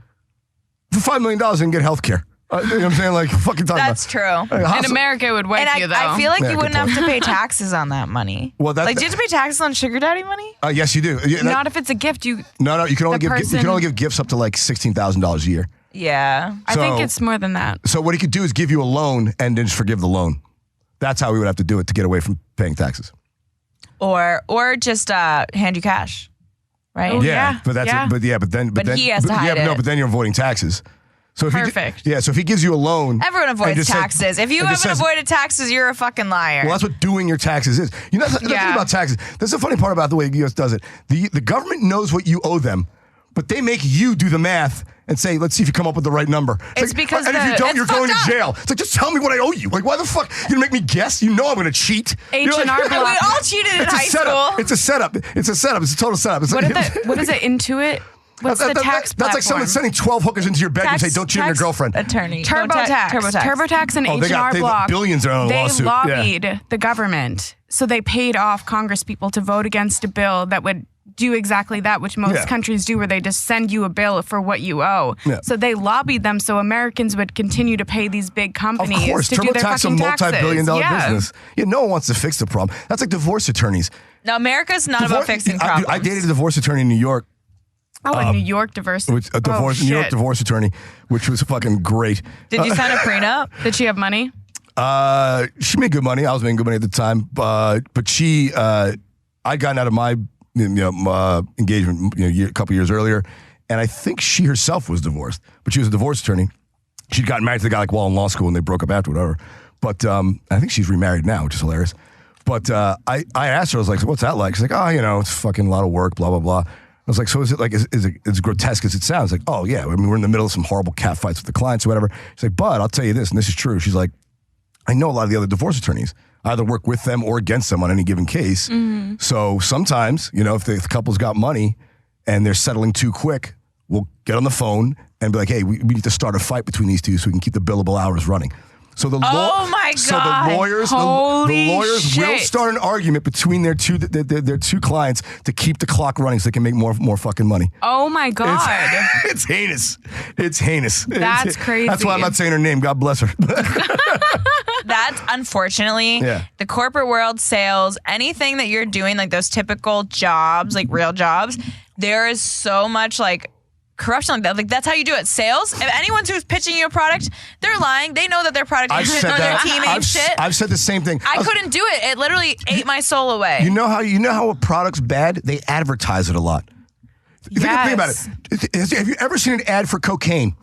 Speaker 4: For $5 million, you can get health care. You know what I'm saying? Like fucking talking
Speaker 3: That's
Speaker 4: about.
Speaker 3: true.
Speaker 4: Like,
Speaker 5: In America, it would wipe
Speaker 3: And
Speaker 5: you, though.
Speaker 3: I feel like
Speaker 4: Yeah,
Speaker 3: you
Speaker 4: good
Speaker 3: wouldn't have
Speaker 4: point.
Speaker 3: to pay taxes on that money.
Speaker 4: Well,
Speaker 3: like, do you have to pay taxes on sugar daddy money?
Speaker 4: Yes, you do. Yeah,
Speaker 5: Not if it's a gift.
Speaker 4: no. You can only
Speaker 5: the
Speaker 4: give you
Speaker 5: person-
Speaker 4: can only give gifts up to like $16,000 a year.
Speaker 3: Yeah.
Speaker 5: I think
Speaker 4: So-
Speaker 5: it's more than that.
Speaker 4: So what he could do is give you a loan and then just forgive the loan. That's how we would have to do it to get away from paying taxes.
Speaker 3: Or just hand you cash, right?
Speaker 5: Oh, yeah.
Speaker 4: but that's
Speaker 5: Yeah.
Speaker 4: but then
Speaker 3: he has to hide
Speaker 4: yeah,
Speaker 3: it.
Speaker 4: but then you're avoiding taxes. So if
Speaker 5: Perfect.
Speaker 4: so if he gives you a loan,
Speaker 3: Everyone
Speaker 4: and
Speaker 3: avoids
Speaker 4: just says-
Speaker 3: taxes. If you
Speaker 4: and just
Speaker 3: haven't
Speaker 4: says-
Speaker 3: avoided taxes, you're a fucking liar.
Speaker 4: well, that's what doing your taxes is. You know, the thing
Speaker 5: Yeah.
Speaker 4: about taxes. That's the funny part about the way the U.S. does it. The government knows what you owe them, but they make you do the math and say, let's see if you come up with the right number.
Speaker 3: It's
Speaker 4: like,
Speaker 3: because
Speaker 4: and if you
Speaker 3: the-
Speaker 4: don't,
Speaker 3: it's
Speaker 4: you're going to
Speaker 3: fucked up.
Speaker 4: jail. It's like, just tell me what I owe you. Like, why the fuck? You're going to make me guess? You know I'm going to cheat. You're like-
Speaker 5: H&R
Speaker 3: we
Speaker 5: Block.
Speaker 3: all cheated in
Speaker 4: It's a
Speaker 3: high
Speaker 4: setup.
Speaker 3: school.
Speaker 4: It's a setup. It's a setup. It's a total setup. It's
Speaker 5: What,
Speaker 4: like,
Speaker 5: what is it? Intuit? What's the tax
Speaker 4: That's like someone sending 12 hookers into your bedroom and say, don't cheat on your girlfriend.
Speaker 3: Attorney.
Speaker 5: TurboTax. TurboTax and
Speaker 4: Oh, they got
Speaker 5: H&R Block.
Speaker 4: billions in a
Speaker 5: They
Speaker 4: lawsuit.
Speaker 5: lobbied the government. So they paid off Congress people to vote against a bill that would do exactly that, which most
Speaker 4: Yeah.
Speaker 5: countries do, where they just send you a bill for what you owe.
Speaker 4: Yeah.
Speaker 5: So they lobbied them so Americans would continue to pay these big
Speaker 4: Of
Speaker 5: companies
Speaker 4: course,
Speaker 5: to do their
Speaker 4: TurboTax is a
Speaker 5: fucking taxes.
Speaker 4: multi-billion-dollar
Speaker 5: Yeah.
Speaker 4: business. Yeah, no one wants to fix the problem. That's like divorce attorneys.
Speaker 3: Now, America's not about fixing problems.
Speaker 4: I dated a divorce attorney in New York.
Speaker 5: Oh, in New York divorce.
Speaker 4: Which, a divorce,
Speaker 5: oh,
Speaker 4: New York
Speaker 5: shit.
Speaker 4: divorce attorney, which was fucking great.
Speaker 3: Did you sign a prenup?
Speaker 5: Did she have money?
Speaker 4: She made good money. I was making good money at the time, but she, I'd gotten out of my engagement a couple years earlier, and I think she herself was divorced, but she was a divorce attorney. She'd gotten married to the guy while in law school, and they broke up after, whatever. But I think she's remarried now, which is hilarious. But I asked her, I was like, what's that like? She's like, oh, it's fucking a lot of work, blah, blah, blah. I was like, so is it like, is it as grotesque as it sounds? Like, oh, yeah. I mean, we're in the middle of some horrible cat fights with the clients or whatever. She's like, but I'll tell you this, and this is true. She's like, I know a lot of the other divorce attorneys. I either work with them or against them on any given case.
Speaker 5: Mm-hmm.
Speaker 4: So sometimes, if the couple's got money and they're settling too quick, we'll get on the phone and be like, hey, we need to start a fight between these two so we can keep the billable hours running. So the
Speaker 3: Oh my
Speaker 4: So the
Speaker 3: God.
Speaker 4: lawyers, the
Speaker 5: Holy
Speaker 4: lawyers will
Speaker 5: shit.
Speaker 4: start an argument between their two clients to keep the clock running so they can make more fucking money.
Speaker 5: Oh my God.
Speaker 4: It's heinous. It's heinous.
Speaker 5: That's crazy.
Speaker 4: That's why I'm not saying her name. God bless her.
Speaker 3: That's unfortunately
Speaker 4: Yeah.
Speaker 3: the corporate world, sales, anything that you're doing, like those typical jobs, like real jobs, there is so much like corruption like that. Like that's how you do it. Sales, if anyone who's pitching you a product, they're lying. They know that their product
Speaker 4: I've
Speaker 3: ain't shit
Speaker 4: said
Speaker 3: or their
Speaker 4: that.
Speaker 3: team ain't shit.
Speaker 4: I've said the same thing.
Speaker 3: I couldn't do it. It literally ate my soul away.
Speaker 4: You know how a product's bad? They advertise it a lot. Think about it. Have you ever seen an ad for cocaine?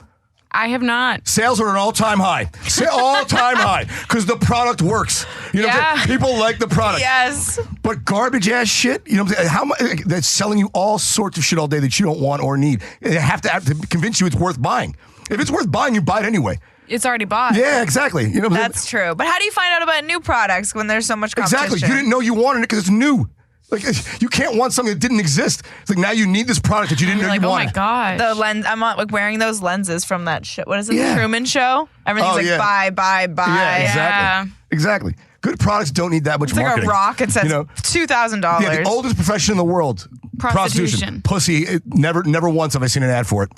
Speaker 5: I have not.
Speaker 4: Sales are at an all-time high. All-time high. Because the product works. You know what I'm saying? People like the product.
Speaker 3: Yes.
Speaker 4: But garbage-ass shit, you know what I'm saying? How much, that's selling you all sorts of shit all day that you don't want or need. They have to convince you it's worth buying. If it's worth buying, you buy it anyway.
Speaker 5: It's already bought.
Speaker 4: Yeah, exactly. You know what I'm
Speaker 3: That's true. But how do you find out about new products when there's so much competition?
Speaker 4: Exactly. You didn't know you wanted it because it's new. Like, you can't want something that didn't exist. It's like now you need this product that you didn't know
Speaker 5: like,
Speaker 4: you
Speaker 5: oh
Speaker 4: wanted.
Speaker 5: my gosh.
Speaker 3: The lens. I'm like wearing those lenses from that shit. What is it?
Speaker 4: Yeah.
Speaker 3: The Truman Show. Everything's
Speaker 4: Oh,
Speaker 3: like buy.
Speaker 4: Yeah, exactly. Exactly. Good products don't need that much
Speaker 3: It's like
Speaker 4: marketing.
Speaker 3: a rock. It says $2,000.
Speaker 4: Yeah, the oldest profession in the world.
Speaker 5: Prostitution.
Speaker 4: Pussy. Never once have I seen an ad for it.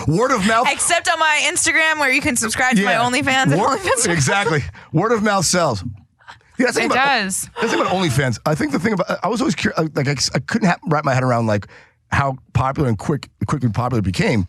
Speaker 4: Word of mouth.
Speaker 3: Except on my Instagram, where you can subscribe to my OnlyFans.
Speaker 4: Exactly. Word of mouth sells. Yeah,
Speaker 5: It does.
Speaker 4: The thing about OnlyFans, I think the thing about, I was always curious, like I couldn't wrap my head around like how popular and quickly popular it became.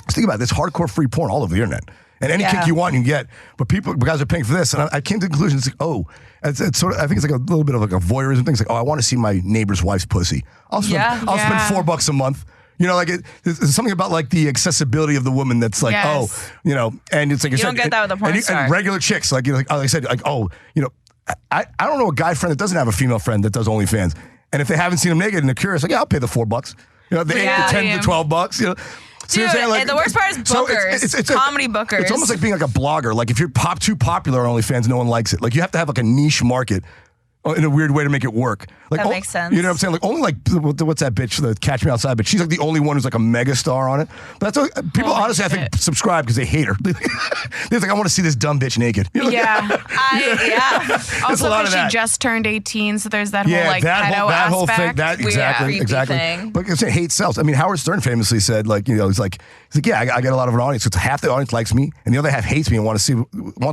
Speaker 4: Just think about this hardcore free porn all over the internet. And any kink you want, you can get. But guys are paying for this. And I came to the conclusion, it's like, it's sort of, I think it's like a little bit of like a voyeurism thing. It's like, I want to see my neighbor's wife's pussy. I'll spend $4 a month. You know, like there's something about like the accessibility of the woman that's like, and it's like
Speaker 3: you don't get that with a porn star.
Speaker 4: And regular chicks, like, like I said, like, I don't know a guy friend that doesn't have a female friend that does OnlyFans. And if they haven't seen him naked and they're curious, like, I'll pay the $4. You know, the 8 to 10 to $12, you know.
Speaker 3: Dude, and the worst part is bookers, it's comedy bookers.
Speaker 4: It's almost like being like a blogger. Like if you're too popular on OnlyFans, no one likes it. Like you have to have like a niche market in a weird way to make it work. Like,
Speaker 3: that makes sense.
Speaker 4: You know what I'm saying? Like only like what's that bitch, the Catch Me Outside? But she's like the only one who's like a mega star on it. But that's people honestly I think subscribe because they hate her. They're like, I want to see this dumb bitch naked. You know, like,
Speaker 5: Also,
Speaker 4: a lot of
Speaker 5: because she
Speaker 4: that.
Speaker 5: just turned 18, so there's that whole like
Speaker 4: that
Speaker 5: pedo
Speaker 4: whole thing.
Speaker 5: aspect.
Speaker 4: That exactly.
Speaker 3: Thing.
Speaker 4: But it's hate sells. I mean, Howard Stern famously said, like, you know, he's like, yeah, I get a lot of an audience. It's half the audience likes me, and the other half hates me and wants to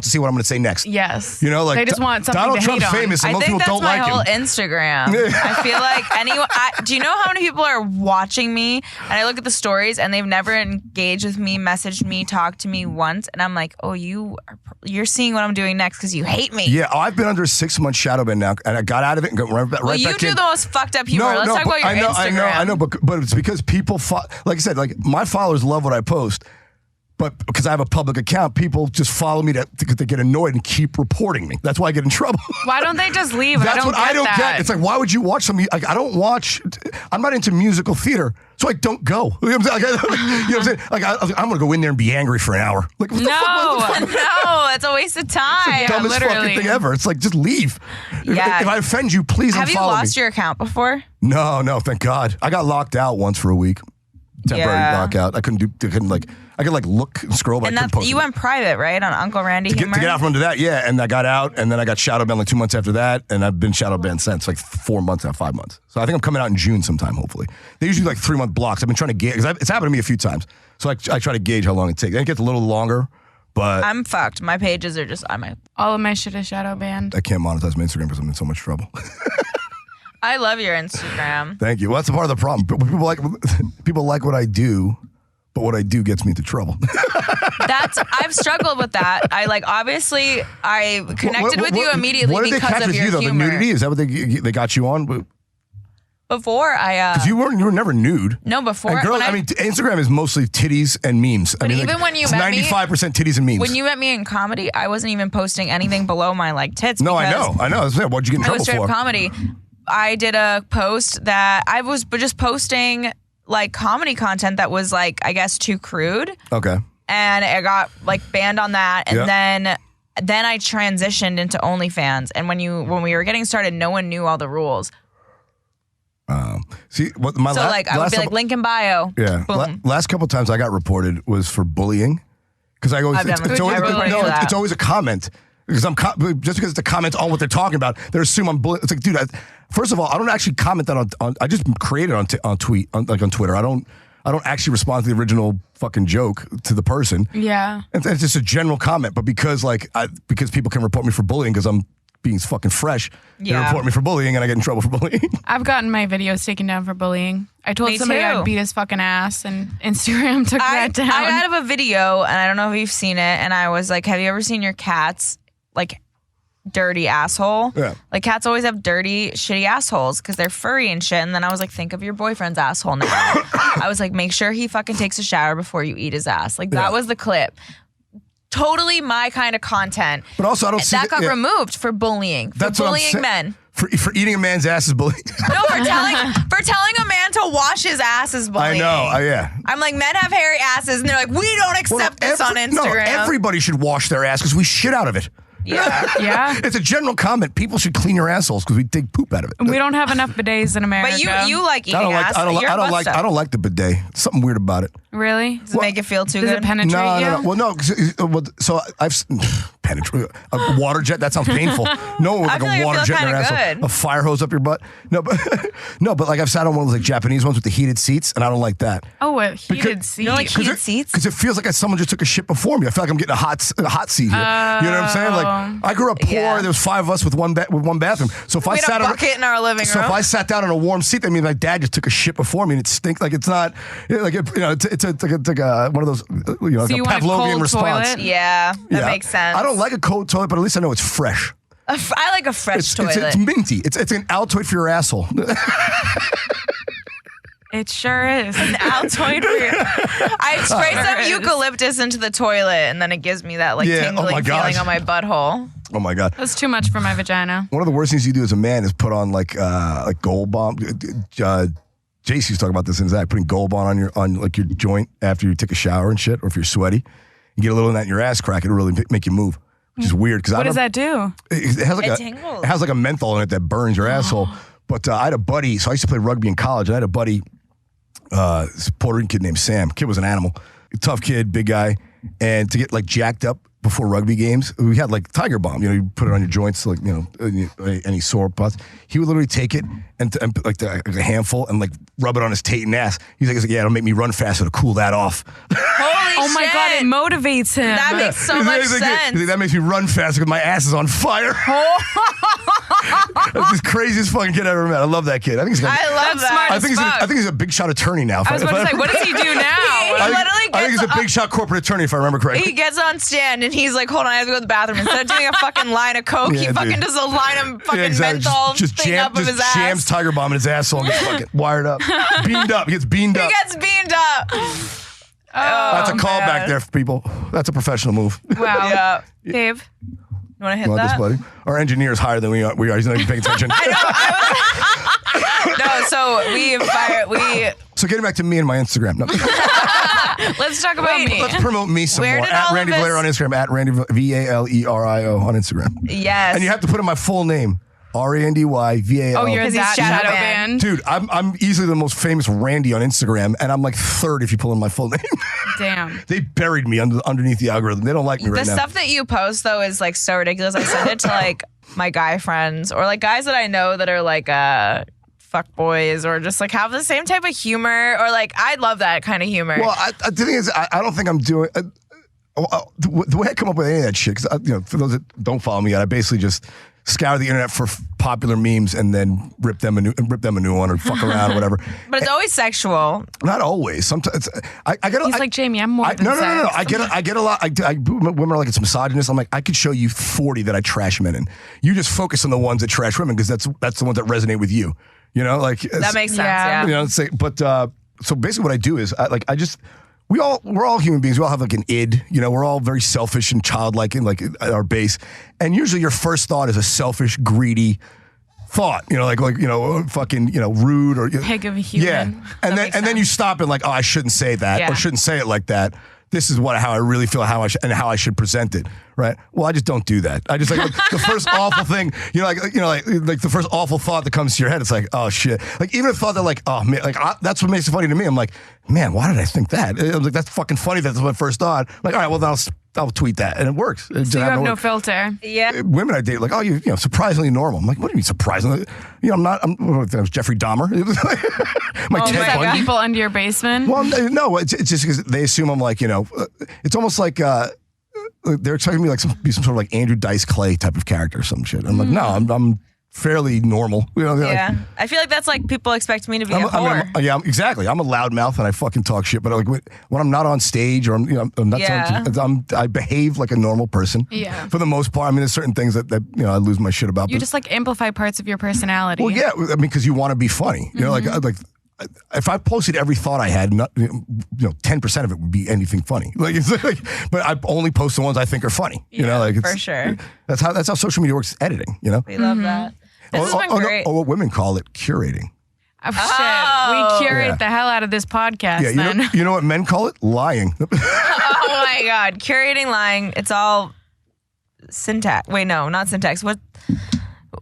Speaker 4: see what I'm going to say next.
Speaker 5: Yes.
Speaker 4: You know, like
Speaker 5: they just want something
Speaker 4: Donald
Speaker 5: to
Speaker 4: Trump's
Speaker 5: hate on.
Speaker 4: famous, and
Speaker 3: I
Speaker 4: most
Speaker 3: think
Speaker 4: people
Speaker 3: that's
Speaker 4: don't
Speaker 3: my
Speaker 4: like
Speaker 3: whole
Speaker 4: him.
Speaker 3: Instagram. I feel like anyone. Do you know how many people are watching me? And I look at the stories, and they've never engaged with me, messaged me, talked to me once, and I'm like, oh, you're seeing what I'm doing next because you hate me.
Speaker 4: Yeah, I've been under a 6-month shadow ban now, and I got out of it and got right back in.
Speaker 3: You do the most fucked up humor. Let's talk about your Instagram.
Speaker 4: I know, but it's because people, like I said, like my followers love what I post. But because I have a public account, people just follow me to get annoyed and keep reporting me. That's why I get in trouble.
Speaker 5: Why don't they just leave?
Speaker 4: That's what I don't get. It's like, why would you watch something? Like, I don't watch. I'm not into musical theater, so I don't go. You know what I'm saying? You know what I'm saying? Like, I'm gonna go in there and be angry for an hour. Like, what the fuck?
Speaker 3: No, it's a waste of time.
Speaker 4: It's the dumbest fucking thing ever. It's like, just leave.
Speaker 3: Yeah.
Speaker 4: If I offend you, please unfollow me.
Speaker 3: Have you lost your account before?
Speaker 4: No, thank God. I got locked out once for a week. Temporary lockout. I could look and scroll, but
Speaker 3: and
Speaker 4: I couldn't post
Speaker 3: you went private, right, on Uncle Randy Humor?
Speaker 4: To get out from under that, yeah. And I got out, and then I got shadow banned like 2 months after that, and I've been shadow banned since, like 4 months out, 5 months. So I think I'm coming out in June sometime, hopefully. They usually like 3-month blocks. I've been trying to gauge, because it's happened to me a few times. So I try to gauge how long it takes. And it gets a little longer, but
Speaker 3: I'm fucked. My pages are just
Speaker 5: all of my shit is shadow banned.
Speaker 4: I can't monetize my Instagram because I'm in so much trouble.
Speaker 3: I love your Instagram.
Speaker 4: Thank you. Well, that's a part of the problem. People like what I do. But what I do gets me into trouble.
Speaker 3: I've struggled with that. Obviously I connected with you immediately
Speaker 4: what did they
Speaker 3: because
Speaker 4: catch
Speaker 3: of
Speaker 4: with
Speaker 3: your
Speaker 4: you, though?
Speaker 3: humor.
Speaker 4: The nudity? Is that what they got you on?
Speaker 3: Before
Speaker 4: because you were never nude.
Speaker 3: No, before.
Speaker 4: And girls, I mean, Instagram is mostly titties and memes.
Speaker 3: But even when you met me,
Speaker 4: 95% titties and memes.
Speaker 3: When you met me in comedy, I wasn't even posting anything below my tits.
Speaker 4: No, I know. What'd you get in trouble for?
Speaker 3: I was straight comedy. I did a post that I was just posting like comedy content that was like, I guess, too crude.
Speaker 4: Okay.
Speaker 3: And I got like banned on that. And then I transitioned into OnlyFans. And when we were getting started, no one knew all the rules.
Speaker 4: See, I would be
Speaker 3: like, link in bio.
Speaker 4: Yeah.
Speaker 3: Boom.
Speaker 4: Last couple times I got reported was for bullying. Because it's always a comment. Because just because it's a comment on what they're talking about, they assume I'm bullying. It's like, dude, first of all, I don't actually comment that on I just create it on Twitter. I don't actually respond to the original fucking joke to the person.
Speaker 5: Yeah.
Speaker 4: And it's just a general comment. But because people can report me for bullying because I'm being fucking fresh, they report me for bullying and I get in trouble for bullying.
Speaker 5: I've gotten my videos taken down for bullying. I told somebody I'd beat his fucking ass, and Instagram took that down.
Speaker 3: I have a video, and I don't know if you've seen it, and I was like, have you ever seen your cat's like dirty asshole?
Speaker 4: Yeah.
Speaker 3: Like cats always have dirty, shitty assholes because they're furry and shit. And then I was like, think of your boyfriend's asshole now. I was like, make sure he fucking takes a shower before you eat his ass. Like that was the clip. Totally my kind of content.
Speaker 4: But also, I don't see
Speaker 3: that got removed for bullying. For bullying men.
Speaker 4: For eating a man's ass is bullying.
Speaker 3: No, for telling a man to wash his ass is bullying.
Speaker 4: I know. Yeah.
Speaker 3: I'm like, men have hairy asses, and they're like, we don't accept this on Instagram.
Speaker 4: No, everybody should wash their ass because we shit out of it.
Speaker 5: Yeah.
Speaker 4: It's a general comment. People should clean your assholes because we dig poop out of it.
Speaker 5: We don't have enough bidets in America.
Speaker 3: But you like eating ass.
Speaker 4: I don't like the bidet. Something weird about it.
Speaker 5: Really?
Speaker 3: Does it make it feel too
Speaker 5: Does
Speaker 3: good?
Speaker 5: it penetrate you?
Speaker 4: No. Well, no. So I've penetrate a water jet. That sounds painful. No one with
Speaker 3: I
Speaker 4: like
Speaker 3: feel like
Speaker 4: a
Speaker 3: it
Speaker 4: water
Speaker 3: feels
Speaker 4: jet in their
Speaker 3: kinda
Speaker 4: asshole,
Speaker 3: good.
Speaker 4: a fire hose up your butt. No, but like I've sat on one of those like Japanese ones with the heated seats, and I don't like that.
Speaker 5: Oh, a heated seat.
Speaker 3: You don't like heated seats?
Speaker 4: Because it feels like someone just took a shit before me. I feel like I'm getting a hot seat here. You know what I'm saying? Like I grew up poor.
Speaker 3: Yeah.
Speaker 4: There was 5 of us with one bathroom. So if I
Speaker 3: We had
Speaker 4: sat
Speaker 3: a
Speaker 4: on
Speaker 3: bucket in our living
Speaker 4: so
Speaker 3: room.
Speaker 4: if I sat down in a warm seat, that means my dad just took a shit before me, and it stinks. Like it's not like it's like a one of those like
Speaker 5: So
Speaker 4: a
Speaker 5: you want a
Speaker 4: Pavlovian
Speaker 5: cold
Speaker 4: response.
Speaker 5: toilet?
Speaker 3: Yeah, that makes sense.
Speaker 4: I don't like a cold toilet, but at least I know it's fresh.
Speaker 3: I like a fresh toilet.
Speaker 4: It's minty. It's an Altoid for your asshole.
Speaker 5: It sure is.
Speaker 3: Altoid for your... I spray some eucalyptus into the toilet, and then it gives me that tingling feeling on my butthole.
Speaker 4: Oh my god,
Speaker 5: That's too much for my vagina.
Speaker 4: one of the worst things you do as a man is put on like Gold Bomb. Jace used to talk about this in his act, putting Gold Bomb on your joint after you take a shower and shit, or if you're sweaty, you get a little of that in your ass crack, it'll really make you move, which is weird. Because
Speaker 5: What does that do?
Speaker 4: It has like
Speaker 3: tingles.
Speaker 4: it has like a menthol in it that burns your asshole. But I had a buddy, so I used to play rugby in college, and I had a buddy, this Puerto Rican kid named Sam. Kid was an animal, tough kid, big guy, and to get like jacked up before rugby games, we had like Tiger Bomb. You put it on your joints, like any sore spots. He would literally take it and like a handful and like rub it on his taint and ass. He's like, yeah, it'll make me run faster to cool that off.
Speaker 3: Holy
Speaker 5: Oh my
Speaker 3: shit.
Speaker 5: god, it motivates him.
Speaker 3: That makes so much
Speaker 4: He's like,
Speaker 3: sense.
Speaker 4: that makes me run faster because my ass is on fire. That's the craziest fucking kid I ever met. I love that kid. I think he's
Speaker 3: I love that.
Speaker 4: I think he's a big shot attorney now.
Speaker 5: I was about to say, what does he do now?
Speaker 4: I think he's a big shot corporate attorney, if I remember correctly.
Speaker 3: He gets on stand and he's like, hold on, I have to go to the bathroom. Instead of doing a fucking line of coke, he
Speaker 4: Yeah,
Speaker 3: fucking
Speaker 4: dude.
Speaker 3: does a line of fucking menthol thing up of his
Speaker 4: jams
Speaker 3: ass.
Speaker 4: Tiger Bomb in his asshole and gets fucking wired up. Beamed up. He gets beamed
Speaker 3: He
Speaker 4: up.
Speaker 3: gets beamed up.
Speaker 4: That's a call
Speaker 3: man.
Speaker 4: back there for people. That's a professional move.
Speaker 5: Wow.
Speaker 3: Yeah.
Speaker 5: Dave,
Speaker 3: You want to hit
Speaker 4: You want this,
Speaker 3: that?
Speaker 4: buddy? Our engineer is higher than we are. He's not even paying attention.
Speaker 3: No, so we
Speaker 4: So getting back to me and my Instagram. No.
Speaker 5: let's talk about me.
Speaker 4: Let's promote me some
Speaker 3: Where
Speaker 4: more.
Speaker 3: did
Speaker 4: At
Speaker 3: all
Speaker 4: Randy
Speaker 3: of
Speaker 4: Valerio on
Speaker 3: this-
Speaker 4: Instagram. At Randy Valerio on Instagram.
Speaker 3: yes.
Speaker 4: And you have to put in my full name. RANDYVAL.
Speaker 5: Oh, you're
Speaker 3: 'Cause he's
Speaker 5: that
Speaker 3: shadow
Speaker 5: shadow
Speaker 3: banned.
Speaker 5: band?
Speaker 4: Dude, I'm easily the most famous Randy on Instagram, and I'm like third if you pull in my full name.
Speaker 5: Damn.
Speaker 4: They buried me underneath the algorithm. They don't like me right
Speaker 3: the
Speaker 4: now.
Speaker 3: stuff that you post though is like so ridiculous. I send it to like my guy friends or like guys that I know that are like fuck boys or just like have the same type of humor or like I love that kind of humor.
Speaker 4: Well, the thing is, I don't think I'm doing. The way I come up with any of that shit, because for those that don't follow me yet, I basically just scour the internet for popular memes and then rip them a new one or fuck around or whatever.
Speaker 3: But it's always sexual.
Speaker 4: Not always. Sometimes I get.
Speaker 5: He's like, Jamie, I'm more than
Speaker 4: no.
Speaker 5: sex.
Speaker 4: I get a lot. Women are like, it's misogynist. I'm like, I could show you 40 that I trash men in. You just focus on the ones that trash women because that's the ones that resonate with you. You know, like
Speaker 3: That makes sense.
Speaker 5: Yeah.
Speaker 3: Yeah.
Speaker 4: you know. So basically, what I do is we're all human beings. We all have like an id. You know, we're all very selfish and childlike in like at our base. And usually, your first thought is a selfish, greedy thought. You know, like fucking rude or
Speaker 5: Pig of a human.
Speaker 4: Yeah, and then you stop and like, oh, I shouldn't say that
Speaker 5: Yeah.
Speaker 4: or shouldn't say it like that. This is how I really feel, how I should present it, right? Well, I just don't do that. I just like the first awful thing, like the first awful thought that comes to your head. It's like, oh shit. Like even a thought that like, oh man, that's what makes it funny to me. I'm like, man, why did I think that? I'm like, that's fucking funny. That's my first thought. I'm like, all right, well then I'll tweet that, and it works.
Speaker 5: So you have no filter.
Speaker 3: Yeah.
Speaker 4: Women I date like, oh, you know, surprisingly normal. I'm like, what do you mean surprisingly? You know, I'm Jeffrey Dahmer. My
Speaker 5: Oh,
Speaker 4: Ted
Speaker 5: you have
Speaker 4: Bundy.
Speaker 5: people under your basement?
Speaker 4: Well, no, it's just because they assume I'm like, it's almost like they're expecting me like be some sort of like Andrew Dice Clay type of character or some shit. I'm like, no, I'm fairly normal. You know,
Speaker 3: Yeah.
Speaker 4: like,
Speaker 3: I feel like that's like people expect me to be a whore.
Speaker 4: yeah, exactly. I'm a loudmouth and I fucking talk shit. But like when I'm not on stage or I'm not
Speaker 3: Yeah.
Speaker 4: I behave like a normal person.
Speaker 5: Yeah.
Speaker 4: For the most part, I mean, there's certain things that I lose my shit about.
Speaker 5: You
Speaker 4: but-
Speaker 5: just like amplify parts of your personality.
Speaker 4: well, yeah, I mean, because you want to be funny. You know, like if I posted every thought I had, 10% of it would be anything funny. Like, it's like, but I only post the ones I think are funny. You know, like it's,
Speaker 3: for sure.
Speaker 4: That's how social media works. Editing. You know.
Speaker 3: We love that. This has been great.
Speaker 4: Or what women call it, curating.
Speaker 5: Oh, shit. We curate
Speaker 4: Yeah.
Speaker 5: the hell out of this podcast
Speaker 4: Yeah,
Speaker 5: then.
Speaker 4: you know what men call it? Lying.
Speaker 3: Oh my God. Curating, lying. It's all syntax. Wait, no, not syntax. What?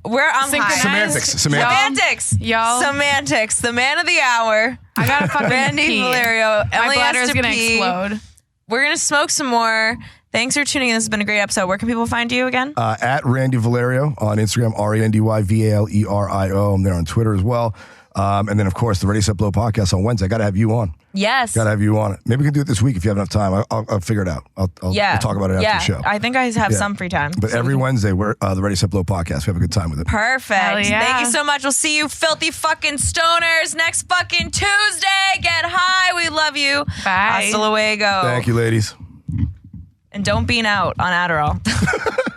Speaker 3: Where I'm high.
Speaker 4: Semantics.
Speaker 5: Y'all.
Speaker 3: Semantics. The man of the hour.
Speaker 5: I gotta fucking
Speaker 3: Randy
Speaker 5: pee.
Speaker 3: Valerio.
Speaker 5: My
Speaker 3: Emily has
Speaker 5: bladder's
Speaker 3: to
Speaker 5: gonna
Speaker 3: pee.
Speaker 5: explode.
Speaker 3: We're gonna smoke some more. Thanks for tuning in. This has been a great episode. Where can people find you again?
Speaker 4: At Randy Valerio on Instagram, RandyValerio. I'm there on Twitter as well. And then, of course, the Ready, Set, Blow podcast on Wednesday. I got to have you on.
Speaker 3: Yes.
Speaker 4: Got to have you on it. Maybe we can do it this week if you have enough time. I'll figure it out. We'll talk about it after the show.
Speaker 3: I think I have some free time.
Speaker 4: But every Wednesday, we're the Ready, Set, Blow podcast. We have a good time with it.
Speaker 3: Perfect.
Speaker 5: Hell yeah.
Speaker 3: Thank you so much. We'll see you filthy fucking stoners next fucking Tuesday. Get high. We love you.
Speaker 5: Bye.
Speaker 3: Hasta luego.
Speaker 4: Thank you, ladies.
Speaker 3: And don't bean out on Adderall.